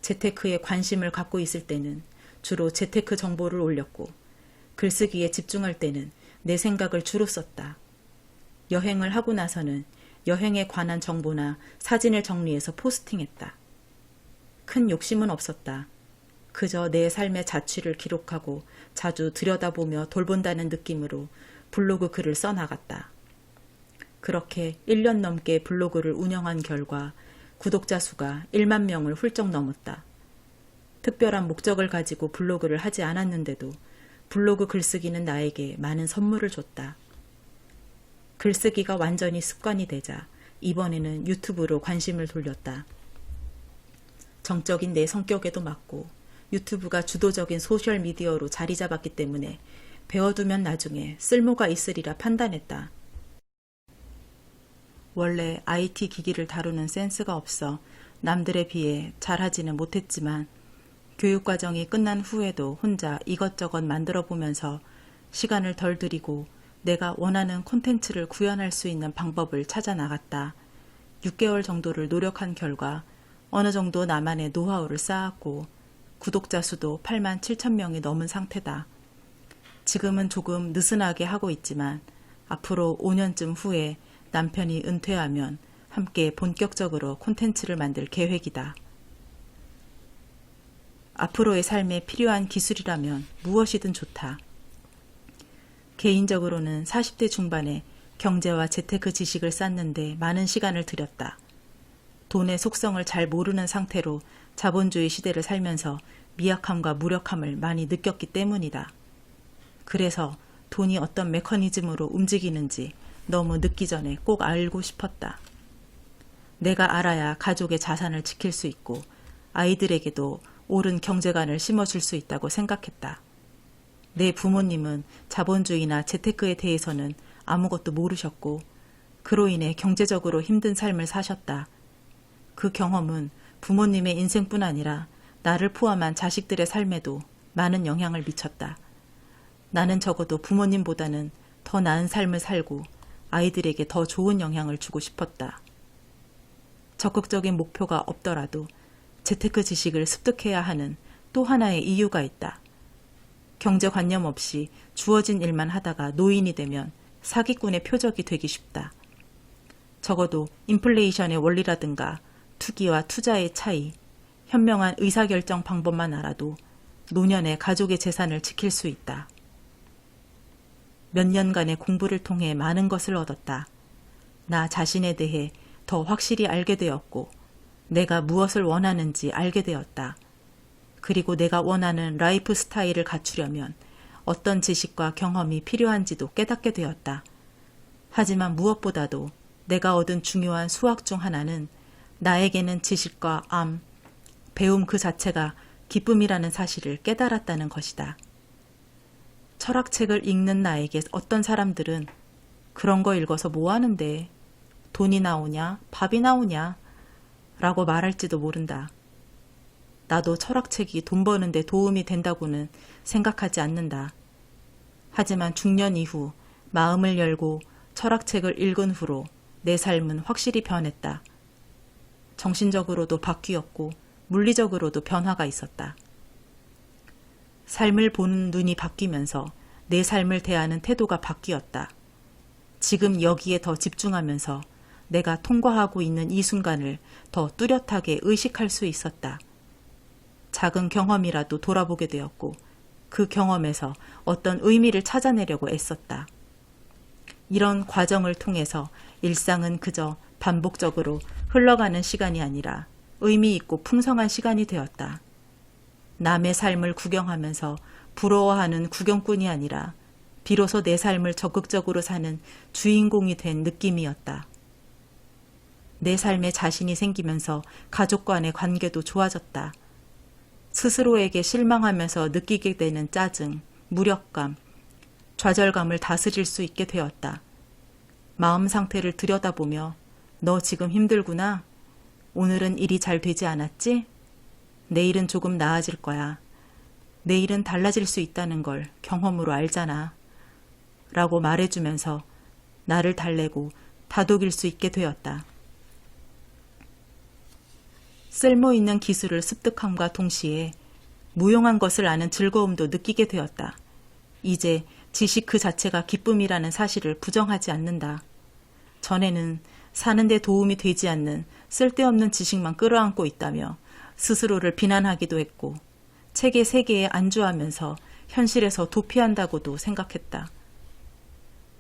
재테크에 관심을 갖고 있을 때는 주로 재테크 정보를 올렸고 글쓰기에 집중할 때는 내 생각을 주로 썼다. 여행을 하고 나서는 여행에 관한 정보나 사진을 정리해서 포스팅했다. 큰 욕심은 없었다. 그저 내 삶의 자취를 기록하고 자주 들여다보며 돌본다는 느낌으로 블로그 글을 써나갔다. 그렇게 1년 넘게 블로그를 운영한 결과 구독자 수가 1만 명을 훌쩍 넘었다. 특별한 목적을 가지고 블로그를 하지 않았는데도 블로그 글쓰기는 나에게 많은 선물을 줬다. 글쓰기가 완전히 습관이 되자 이번에는 유튜브로 관심을 돌렸다. 정적인 내 성격에도 맞고 유튜브가 주도적인 소셜미디어로 자리 잡았기 때문에 배워두면 나중에 쓸모가 있으리라 판단했다. 원래 IT 기기를 다루는 센스가 없어 남들에 비해 잘하지는 못했지만 교육과정이 끝난 후에도 혼자 이것저것 만들어 보면서 시간을 덜 들이고 내가 원하는 콘텐츠를 구현할 수 있는 방법을 찾아 나갔다. 6개월 정도를 노력한 결과 어느 정도 나만의 노하우를 쌓았고 구독자 수도 8만 7천 명이 넘은 상태다. 지금은 조금 느슨하게 하고 있지만 앞으로 5년쯤 후에 남편이 은퇴하면 함께 본격적으로 콘텐츠를 만들 계획이다. 앞으로의 삶에 필요한 기술이라면 무엇이든 좋다. 개인적으로는 40대 중반에 경제와 재테크 지식을 쌓는데 많은 시간을 들였다. 돈의 속성을 잘 모르는 상태로 자본주의 시대를 살면서 미약함과 무력함을 많이 느꼈기 때문이다. 그래서 돈이 어떤 메커니즘으로 움직이는지 너무 늦기 전에 꼭 알고 싶었다. 내가 알아야 가족의 자산을 지킬 수 있고 아이들에게도 옳은 경제관을 심어줄 수 있다고 생각했다. 내 부모님은 자본주의나 재테크에 대해서는 아무것도 모르셨고 그로 인해 경제적으로 힘든 삶을 사셨다. 그 경험은 부모님의 인생뿐 아니라 나를 포함한 자식들의 삶에도 많은 영향을 미쳤다. 나는 적어도 부모님보다는 더 나은 삶을 살고 아이들에게 더 좋은 영향을 주고 싶었다. 적극적인 목표가 없더라도 재테크 지식을 습득해야 하는 또 하나의 이유가 있다. 경제관념 없이 주어진 일만 하다가 노인이 되면 사기꾼의 표적이 되기 쉽다. 적어도 인플레이션의 원리라든가 투기와 투자의 차이, 현명한 의사결정 방법만 알아도 노년에 가족의 재산을 지킬 수 있다. 몇 년간의 공부를 통해 많은 것을 얻었다. 나 자신에 대해 더 확실히 알게 되었고 내가 무엇을 원하는지 알게 되었다. 그리고 내가 원하는 라이프 스타일을 갖추려면 어떤 지식과 경험이 필요한지도 깨닫게 되었다. 하지만 무엇보다도 내가 얻은 중요한 수학 중 하나는 나에게는 지식과 배움 그 자체가 기쁨이라는 사실을 깨달았다는 것이다. 철학책을 읽는 나에게 어떤 사람들은 그런 거 읽어서 뭐 하는데? 돈이 나오냐? 밥이 나오냐? 라고 말할지도 모른다. 나도 철학책이 돈 버는데 도움이 된다고는 생각하지 않는다. 하지만 중년 이후 마음을 열고 철학책을 읽은 후로 내 삶은 확실히 변했다. 정신적으로도 바뀌었고 물리적으로도 변화가 있었다. 삶을 보는 눈이 바뀌면서 내 삶을 대하는 태도가 바뀌었다. 지금 여기에 더 집중하면서 내가 통과하고 있는 이 순간을 더 뚜렷하게 의식할 수 있었다. 작은 경험이라도 돌아보게 되었고 그 경험에서 어떤 의미를 찾아내려고 애썼다. 이런 과정을 통해서 일상은 그저 반복적으로 흘러가는 시간이 아니라 의미 있고 풍성한 시간이 되었다. 남의 삶을 구경하면서 부러워하는 구경꾼이 아니라 비로소 내 삶을 적극적으로 사는 주인공이 된 느낌이었다. 내 삶에 자신이 생기면서 가족 간의 관계도 좋아졌다. 스스로에게 실망하면서 느끼게 되는 짜증, 무력감, 좌절감을 다스릴 수 있게 되었다. 마음 상태를 들여다보며 너 지금 힘들구나. 오늘은 일이 잘 되지 않았지? 내일은 조금 나아질 거야. 내일은 달라질 수 있다는 걸 경험으로 알잖아. 라고 말해주면서 나를 달래고 다독일 수 있게 되었다. 쓸모있는 기술을 습득함과 동시에 무용한 것을 아는 즐거움도 느끼게 되었다. 이제 지식 그 자체가 기쁨이라는 사실을 부정하지 않는다. 전에는 사는데 도움이 되지 않는 쓸데없는 지식만 끌어안고 있다며 스스로를 비난하기도 했고 책의 세계에 안주하면서 현실에서 도피한다고도 생각했다.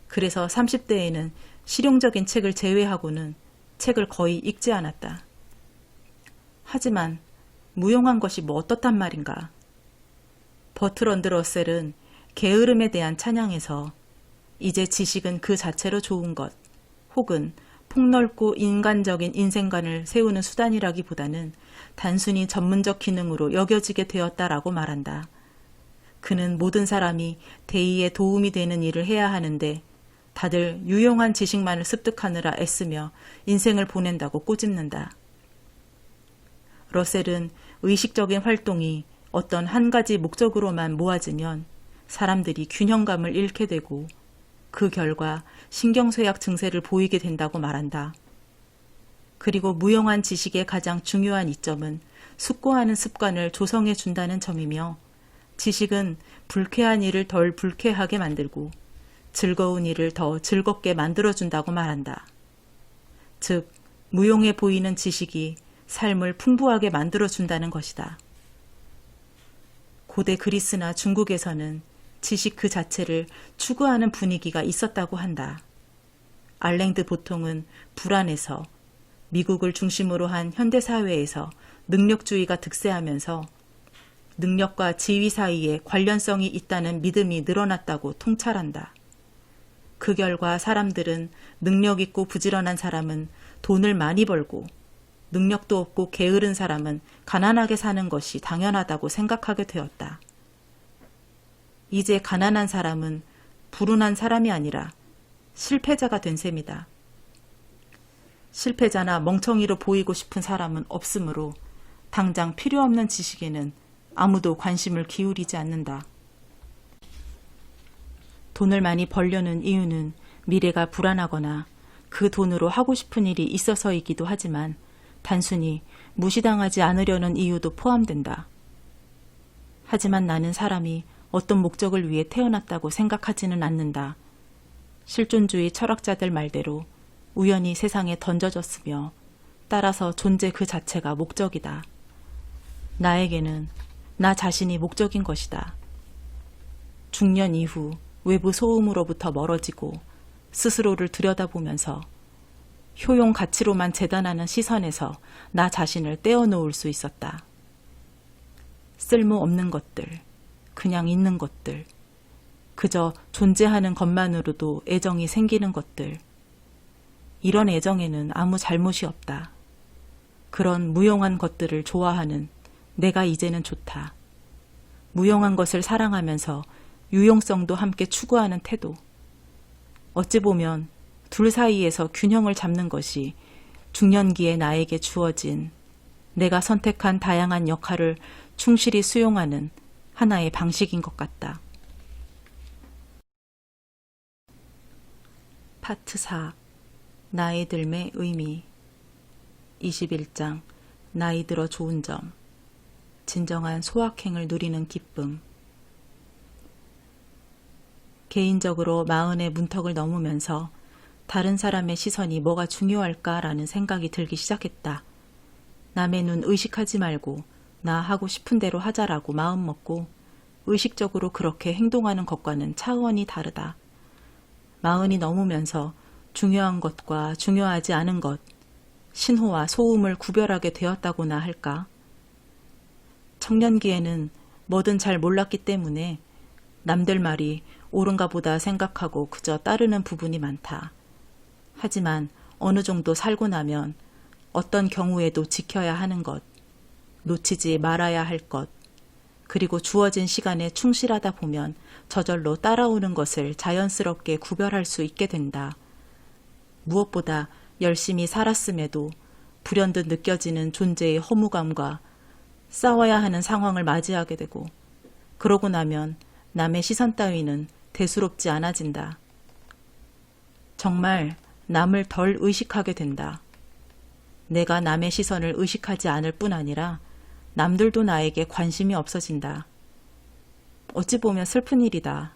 그래서 30대에는 실용적인 책을 제외하고는 책을 거의 읽지 않았다. 하지만 무용한 것이 뭐 어떻단 말인가. 버트런드 러셀은 게으름에 대한 찬양에서 이제 지식은 그 자체로 좋은 것 혹은 폭넓고 인간적인 인생관을 세우는 수단이라기보다는 단순히 전문적 기능으로 여겨지게 되었다라고 말한다. 그는 모든 사람이 대의에 도움이 되는 일을 해야 하는데 다들 유용한 지식만을 습득하느라 애쓰며 인생을 보낸다고 꼬집는다. 러셀은 의식적인 활동이 어떤 한 가지 목적으로만 모아지면 사람들이 균형감을 잃게 되고 그 결과 신경쇠약 증세를 보이게 된다고 말한다. 그리고 무용한 지식의 가장 중요한 이점은 숙고하는 습관을 조성해 준다는 점이며 지식은 불쾌한 일을 덜 불쾌하게 만들고 즐거운 일을 더 즐겁게 만들어준다고 말한다. 즉, 무용해 보이는 지식이 삶을 풍부하게 만들어준다는 것이다. 고대 그리스나 중국에서는 지식 그 자체를 추구하는 분위기가 있었다고 한다. 알랭드 보통은 불안해서 미국을 중심으로 한 현대사회에서 능력주의가 득세하면서 능력과 지위 사이에 관련성이 있다는 믿음이 늘어났다고 통찰한다. 그 결과 사람들은 능력 있고 부지런한 사람은 돈을 많이 벌고 능력도 없고 게으른 사람은 가난하게 사는 것이 당연하다고 생각하게 되었다. 이제 가난한 사람은 불운한 사람이 아니라 실패자가 된 셈이다. 실패자나 멍청이로 보이고 싶은 사람은 없으므로 당장 필요 없는 지식에는 아무도 관심을 기울이지 않는다. 돈을 많이 벌려는 이유는 미래가 불안하거나 그 돈으로 하고 싶은 일이 있어서이기도 하지만 단순히 무시당하지 않으려는 이유도 포함된다. 하지만 나는 사람이 어떤 목적을 위해 태어났다고 생각하지는 않는다. 실존주의 철학자들 말대로 우연히 세상에 던져졌으며 따라서 존재 그 자체가 목적이다. 나에게는 나 자신이 목적인 것이다. 중년 이후 외부 소음으로부터 멀어지고 스스로를 들여다보면서 효용 가치로만 재단하는 시선에서 나 자신을 떼어놓을 수 있었다. 쓸모없는 것들, 그냥 있는 것들, 그저 존재하는 것만으로도 애정이 생기는 것들. 이런 애정에는 아무 잘못이 없다. 그런 무용한 것들을 좋아하는 내가 이제는 좋다. 무용한 것을 사랑하면서 유용성도 함께 추구하는 태도. 어찌 보면 둘 사이에서 균형을 잡는 것이 중년기에 나에게 주어진 내가 선택한 다양한 역할을 충실히 수용하는 하나의 방식인 것 같다. 파트 4. 나이 들매 의미. 21장 나이 들어 좋은 점. 진정한 소확행을 누리는 기쁨. 개인적으로 40의 문턱을 넘으면서 다른 사람의 시선이 뭐가 중요할까라는 생각이 들기 시작했다. 남의 눈 의식하지 말고 나 하고 싶은 대로 하자라고 마음먹고 의식적으로 그렇게 행동하는 것과는 차원이 다르다. 40이 넘으면서 중요한 것과 중요하지 않은 것, 신호와 소음을 구별하게 되었다고나 할까? 청년기에는 뭐든 잘 몰랐기 때문에 남들 말이 옳은가 보다 생각하고 그저 따르는 부분이 많다. 하지만 어느 정도 살고 나면 어떤 경우에도 지켜야 하는 것, 놓치지 말아야 할 것, 그리고 주어진 시간에 충실하다 보면 저절로 따라오는 것을 자연스럽게 구별할 수 있게 된다. 무엇보다 열심히 살았음에도 불현듯 느껴지는 존재의 허무감과 싸워야 하는 상황을 맞이하게 되고, 그러고 나면 남의 시선 따위는 대수롭지 않아진다. 정말 남을 덜 의식하게 된다. 내가 남의 시선을 의식하지 않을 뿐 아니라 남들도 나에게 관심이 없어진다. 어찌 보면 슬픈 일이다.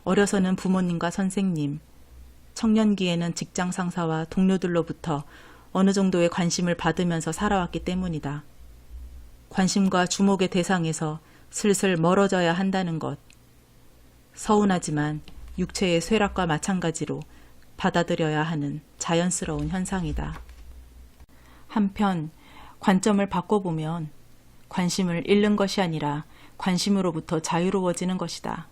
어려서는 부모님과 선생님, 청년기에는 직장 상사와 동료들로부터 어느 정도의 관심을 받으면서 살아왔기 때문이다. 관심과 주목의 대상에서 슬슬 멀어져야 한다는 것. 서운하지만 육체의 쇠락과 마찬가지로 받아들여야 하는 자연스러운 현상이다. 한편 관점을 바꿔보면 관심을 잃는 것이 아니라 관심으로부터 자유로워지는 것이다.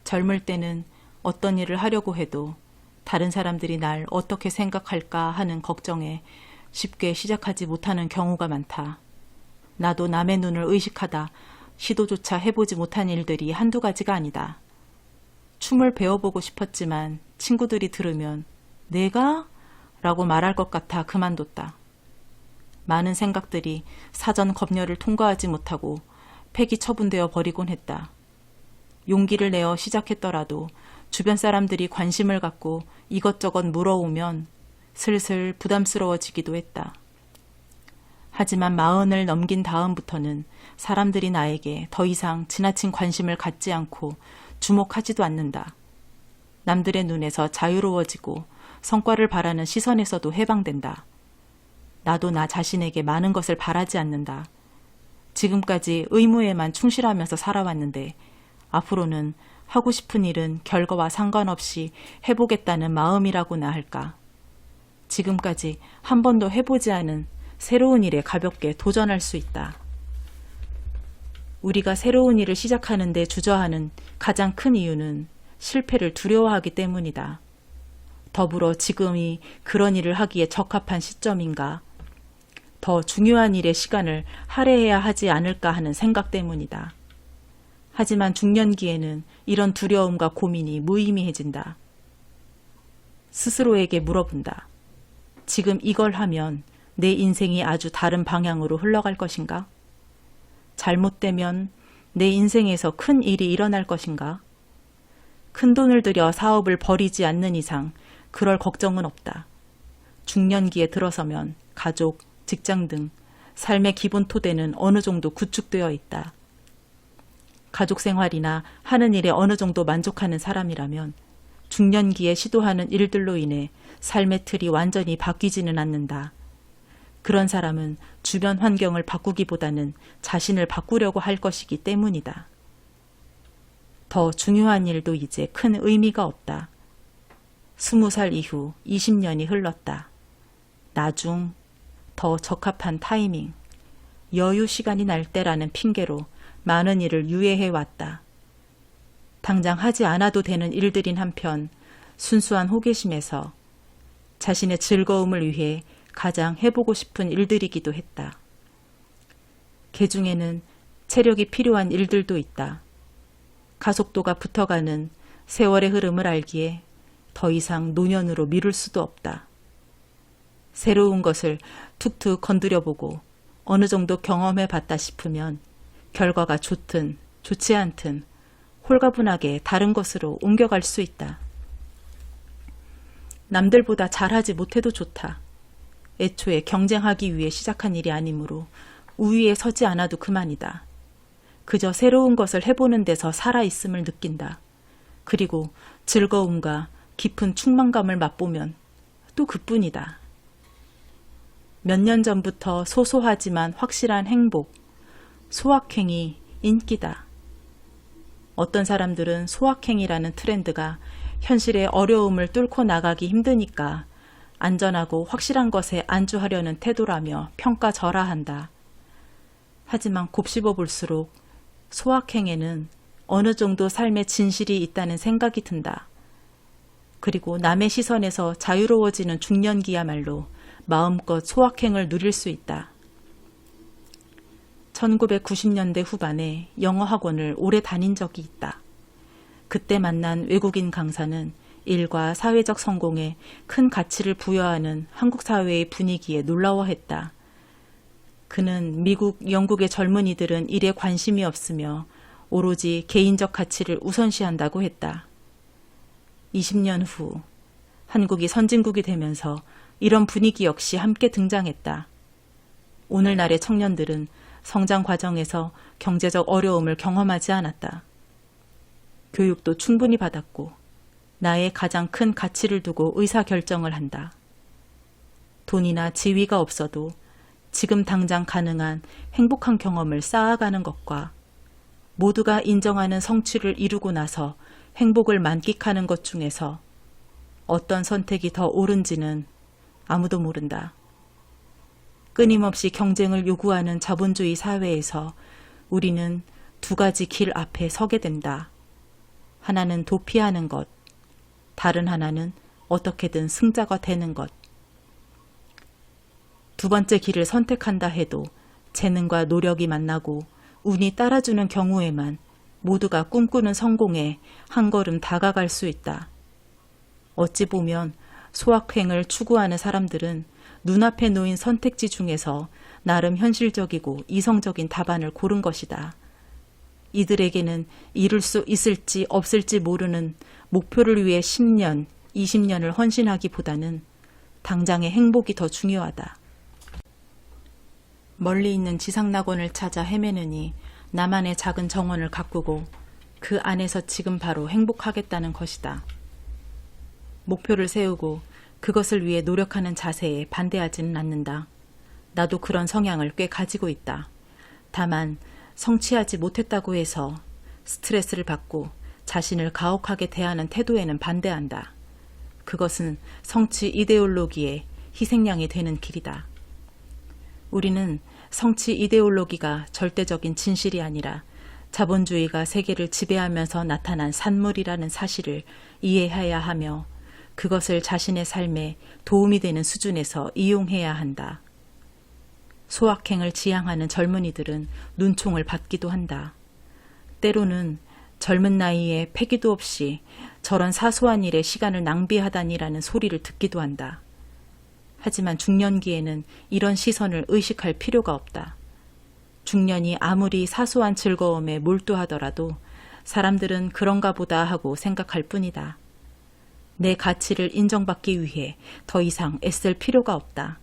젊을 때는 어떤 일을 하려고 해도 다른 사람들이 날 어떻게 생각할까 하는 걱정에 쉽게 시작하지 못하는 경우가 많다. 나도 남의 눈을 의식하다 시도조차 해보지 못한 일들이 한두 가지가 아니다. 춤을 배워보고 싶었지만 친구들이 들으면 내가? 라고 말할 것 같아 그만뒀다. 많은 생각들이 사전 검열을 통과하지 못하고 폐기 처분되어 버리곤 했다. 용기를 내어 시작했더라도 주변 사람들이 관심을 갖고 이것저것 물어오면 슬슬 부담스러워지기도 했다. 하지만 40을 넘긴 다음부터는 사람들이 나에게 더 이상 지나친 관심을 갖지 않고 주목하지도 않는다. 남들의 눈에서 자유로워지고 성과를 바라는 시선에서도 해방된다. 나도 나 자신에게 많은 것을 바라지 않는다. 지금까지 의무에만 충실하면서 살아왔는데 앞으로는 하고 싶은 일은 결과와 상관없이 해보겠다는 마음이라고나 할까. 지금까지 한 번도 해보지 않은 새로운 일에 가볍게 도전할 수 있다. 우리가 새로운 일을 시작하는 데 주저하는 가장 큰 이유는 실패를 두려워하기 때문이다. 더불어 지금이 그런 일을 하기에 적합한 시점인가, 더 중요한 일에 시간을 할애해야 하지 않을까 하는 생각 때문이다. 하지만 중년기에는 이런 두려움과 고민이 무의미해진다. 스스로에게 물어본다. 지금 이걸 하면 내 인생이 아주 다른 방향으로 흘러갈 것인가? 잘못되면 내 인생에서 큰 일이 일어날 것인가? 큰 돈을 들여 사업을 벌이지 않는 이상 그럴 걱정은 없다. 중년기에 들어서면 가족, 직장 등 삶의 기본 토대는 어느 정도 구축되어 있다. 가족 생활이나 하는 일에 어느 정도 만족하는 사람이라면 중년기에 시도하는 일들로 인해 삶의 틀이 완전히 바뀌지는 않는다. 그런 사람은 주변 환경을 바꾸기보다는 자신을 바꾸려고 할 것이기 때문이다. 더 중요한 일도 이제 큰 의미가 없다. 20살 이후 20년이 흘렀다. 나중, 더 적합한 타이밍, 여유 시간이 날 때라는 핑계로 많은 일을 유예해왔다. 당장 하지 않아도 되는 일들인 한편 순수한 호기심에서 자신의 즐거움을 위해 가장 해보고 싶은 일들이기도 했다. 그 중에는 체력이 필요한 일들도 있다. 가속도가 붙어가는 세월의 흐름을 알기에 더 이상 노년으로 미룰 수도 없다. 새로운 것을 툭툭 건드려보고 어느 정도 경험해봤다 싶으면 결과가 좋든 좋지 않든 홀가분하게 다른 것으로 옮겨갈 수 있다. 남들보다 잘하지 못해도 좋다. 애초에 경쟁하기 위해 시작한 일이 아니므로 우위에 서지 않아도 그만이다. 그저 새로운 것을 해보는 데서 살아있음을 느낀다. 그리고 즐거움과 깊은 충만감을 맛보면 또 그뿐이다. 몇 년 전부터 소소하지만 확실한 행복, 소확행이 인기다. 어떤 사람들은 소확행이라는 트렌드가 현실의 어려움을 뚫고 나가기 힘드니까 안전하고 확실한 것에 안주하려는 태도라며 평가절하한다. 하지만 곱씹어 볼수록 소확행에는 어느 정도 삶의 진실이 있다는 생각이 든다. 그리고 남의 시선에서 자유로워지는 중년기야말로 마음껏 소확행을 누릴 수 있다. 1990년대 후반에 영어 학원을 오래 다닌 적이 있다. 그때 만난 외국인 강사는 일과 사회적 성공에 큰 가치를 부여하는 한국 사회의 분위기에 놀라워했다. 그는 미국, 영국의 젊은이들은 일에 관심이 없으며 오로지 개인적 가치를 우선시한다고 했다. 20년 후 한국이 선진국이 되면서 이런 분위기 역시 함께 등장했다. 오늘날의 청년들은 성장 과정에서 경제적 어려움을 경험하지 않았다. 교육도 충분히 받았고 나의 가장 큰 가치를 두고 의사결정을 한다. 돈이나 지위가 없어도 지금 당장 가능한 행복한 경험을 쌓아가는 것과 모두가 인정하는 성취를 이루고 나서 행복을 만끽하는 것 중에서 어떤 선택이 더 옳은지는 아무도 모른다. 끊임없이 경쟁을 요구하는 자본주의 사회에서 우리는 두 가지 길 앞에 서게 된다. 하나는 도피하는 것, 다른 하나는 어떻게든 승자가 되는 것. 두 번째 길을 선택한다 해도 재능과 노력이 만나고 운이 따라주는 경우에만 모두가 꿈꾸는 성공에 한 걸음 다가갈 수 있다. 어찌 보면 소확행을 추구하는 사람들은 눈앞에 놓인 선택지 중에서 나름 현실적이고 이성적인 답안을 고른 것이다. 이들에게는 이룰 수 있을지 없을지 모르는 목표를 위해 10년, 20년을 헌신하기보다는 당장의 행복이 더 중요하다. 멀리 있는 지상낙원을 찾아 헤매느니 나만의 작은 정원을 가꾸고 그 안에서 지금 바로 행복하겠다는 것이다. 목표를 세우고 그것을 위해 노력하는 자세에 반대하지는 않는다. 나도 그런 성향을 꽤 가지고 있다. 다만 성취하지 못했다고 해서 스트레스를 받고 자신을 가혹하게 대하는 태도에는 반대한다. 그것은 성취 이데올로기의 희생양이 되는 길이다. 우리는 성취 이데올로기가 절대적인 진실이 아니라 자본주의가 세계를 지배하면서 나타난 산물이라는 사실을 이해해야 하며 그것을 자신의 삶에 도움이 되는 수준에서 이용해야 한다. 소확행을 지향하는 젊은이들은 눈총을 받기도 한다. 때로는 젊은 나이에 패기도 없이 저런 사소한 일에 시간을 낭비하다니라는 소리를 듣기도 한다. 하지만 중년기에는 이런 시선을 의식할 필요가 없다. 중년이 아무리 사소한 즐거움에 몰두하더라도 사람들은 그런가 보다 하고 생각할 뿐이다. 내 가치를 인정받기 위해 더 이상 애쓸 필요가 없다.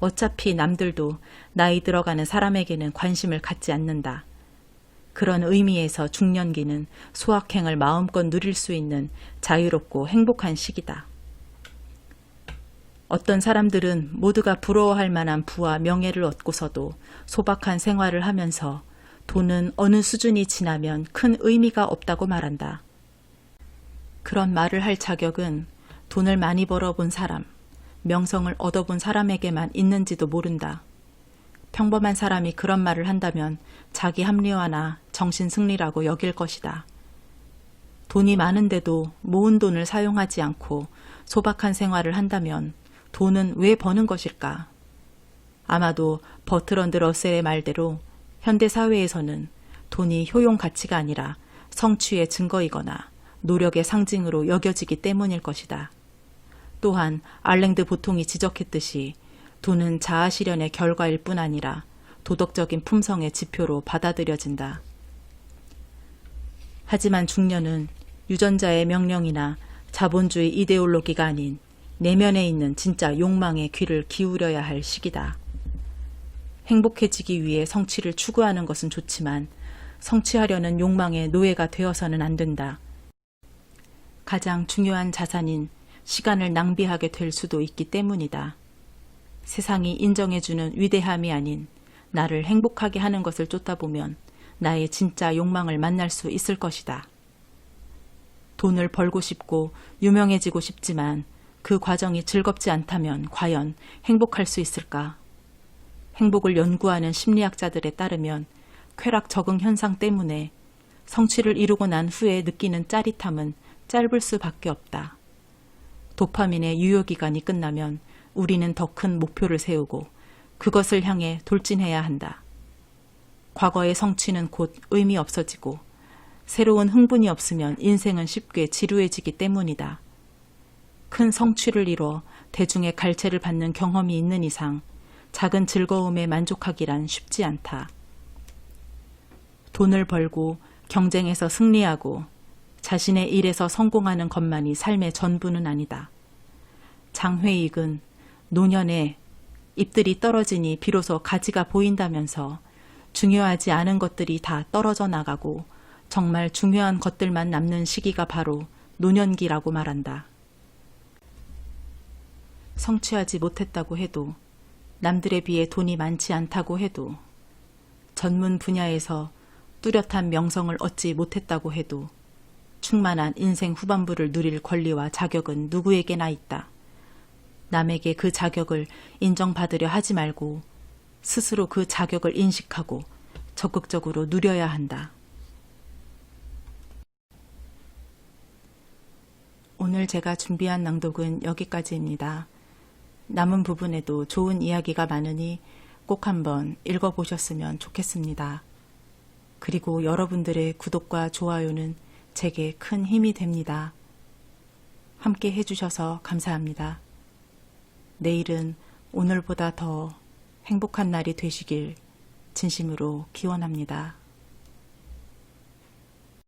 어차피 남들도 나이 들어가는 사람에게는 관심을 갖지 않는다. 그런 의미에서 중년기는 소확행을 마음껏 누릴 수 있는 자유롭고 행복한 시기다. 어떤 사람들은 모두가 부러워할 만한 부와 명예를 얻고서도 소박한 생활을 하면서 돈은 어느 수준이 지나면 큰 의미가 없다고 말한다. 그런 말을 할 자격은 돈을 많이 벌어본 사람, 명성을 얻어본 사람에게만 있는지도 모른다. 평범한 사람이 그런 말을 한다면 자기 합리화나 정신승리라고 여길 것이다. 돈이 많은데도 모은 돈을 사용하지 않고 소박한 생활을 한다면 돈은 왜 버는 것일까? 아마도 버트런드 러셀의 말대로 현대사회에서는 돈이 효용 가치가 아니라 성취의 증거이거나 노력의 상징으로 여겨지기 때문일 것이다. 또한 알랭드 보통이 지적했듯이 돈은 자아실현의 결과일 뿐 아니라 도덕적인 품성의 지표로 받아들여진다. 하지만 중년은 유전자의 명령이나 자본주의 이데올로기가 아닌 내면에 있는 진짜 욕망에 귀를 기울여야 할 시기다. 행복해지기 위해 성취를 추구하는 것은 좋지만 성취하려는 욕망의 노예가 되어서는 안 된다. 가장 중요한 자산인 시간을 낭비하게 될 수도 있기 때문이다. 세상이 인정해주는 위대함이 아닌 나를 행복하게 하는 것을 쫓다 보면 나의 진짜 욕망을 만날 수 있을 것이다. 돈을 벌고 싶고 유명해지고 싶지만 그 과정이 즐겁지 않다면 과연 행복할 수 있을까? 행복을 연구하는 심리학자들에 따르면 쾌락 적응 현상 때문에 성취를 이루고 난 후에 느끼는 짜릿함은 짧을 수밖에 없다. 도파민의 유효기간이 끝나면 우리는 더 큰 목표를 세우고 그것을 향해 돌진해야 한다. 과거의 성취는 곧 의미 없어지고 새로운 흥분이 없으면 인생은 쉽게 지루해지기 때문이다. 큰 성취를 이뤄 대중의 갈채를 받는 경험이 있는 이상 작은 즐거움에 만족하기란 쉽지 않다. 돈을 벌고 경쟁에서 승리하고 자신의 일에서 성공하는 것만이 삶의 전부는 아니다. 장회익은 노년에 잎들이 떨어지니 비로소 가지가 보인다면서 중요하지 않은 것들이 다 떨어져 나가고 정말 중요한 것들만 남는 시기가 바로 노년기라고 말한다. 성취하지 못했다고 해도, 남들에 비해 돈이 많지 않다고 해도, 전문 분야에서 뚜렷한 명성을 얻지 못했다고 해도 충만한 인생 후반부를 누릴 권리와 자격은 누구에게나 있다. 남에게 그 자격을 인정받으려 하지 말고 스스로 그 자격을 인식하고 적극적으로 누려야 한다. 오늘 제가 준비한 낭독은 여기까지입니다. 남은 부분에도 좋은 이야기가 많으니 꼭 한번 읽어보셨으면 좋겠습니다. 그리고 여러분들의 구독과 좋아요는 제게 큰 힘이 됩니다. 함께 해주셔서 감사합니다. 내일은 오늘보다 더 행복한 날이 되시길 진심으로 기원합니다.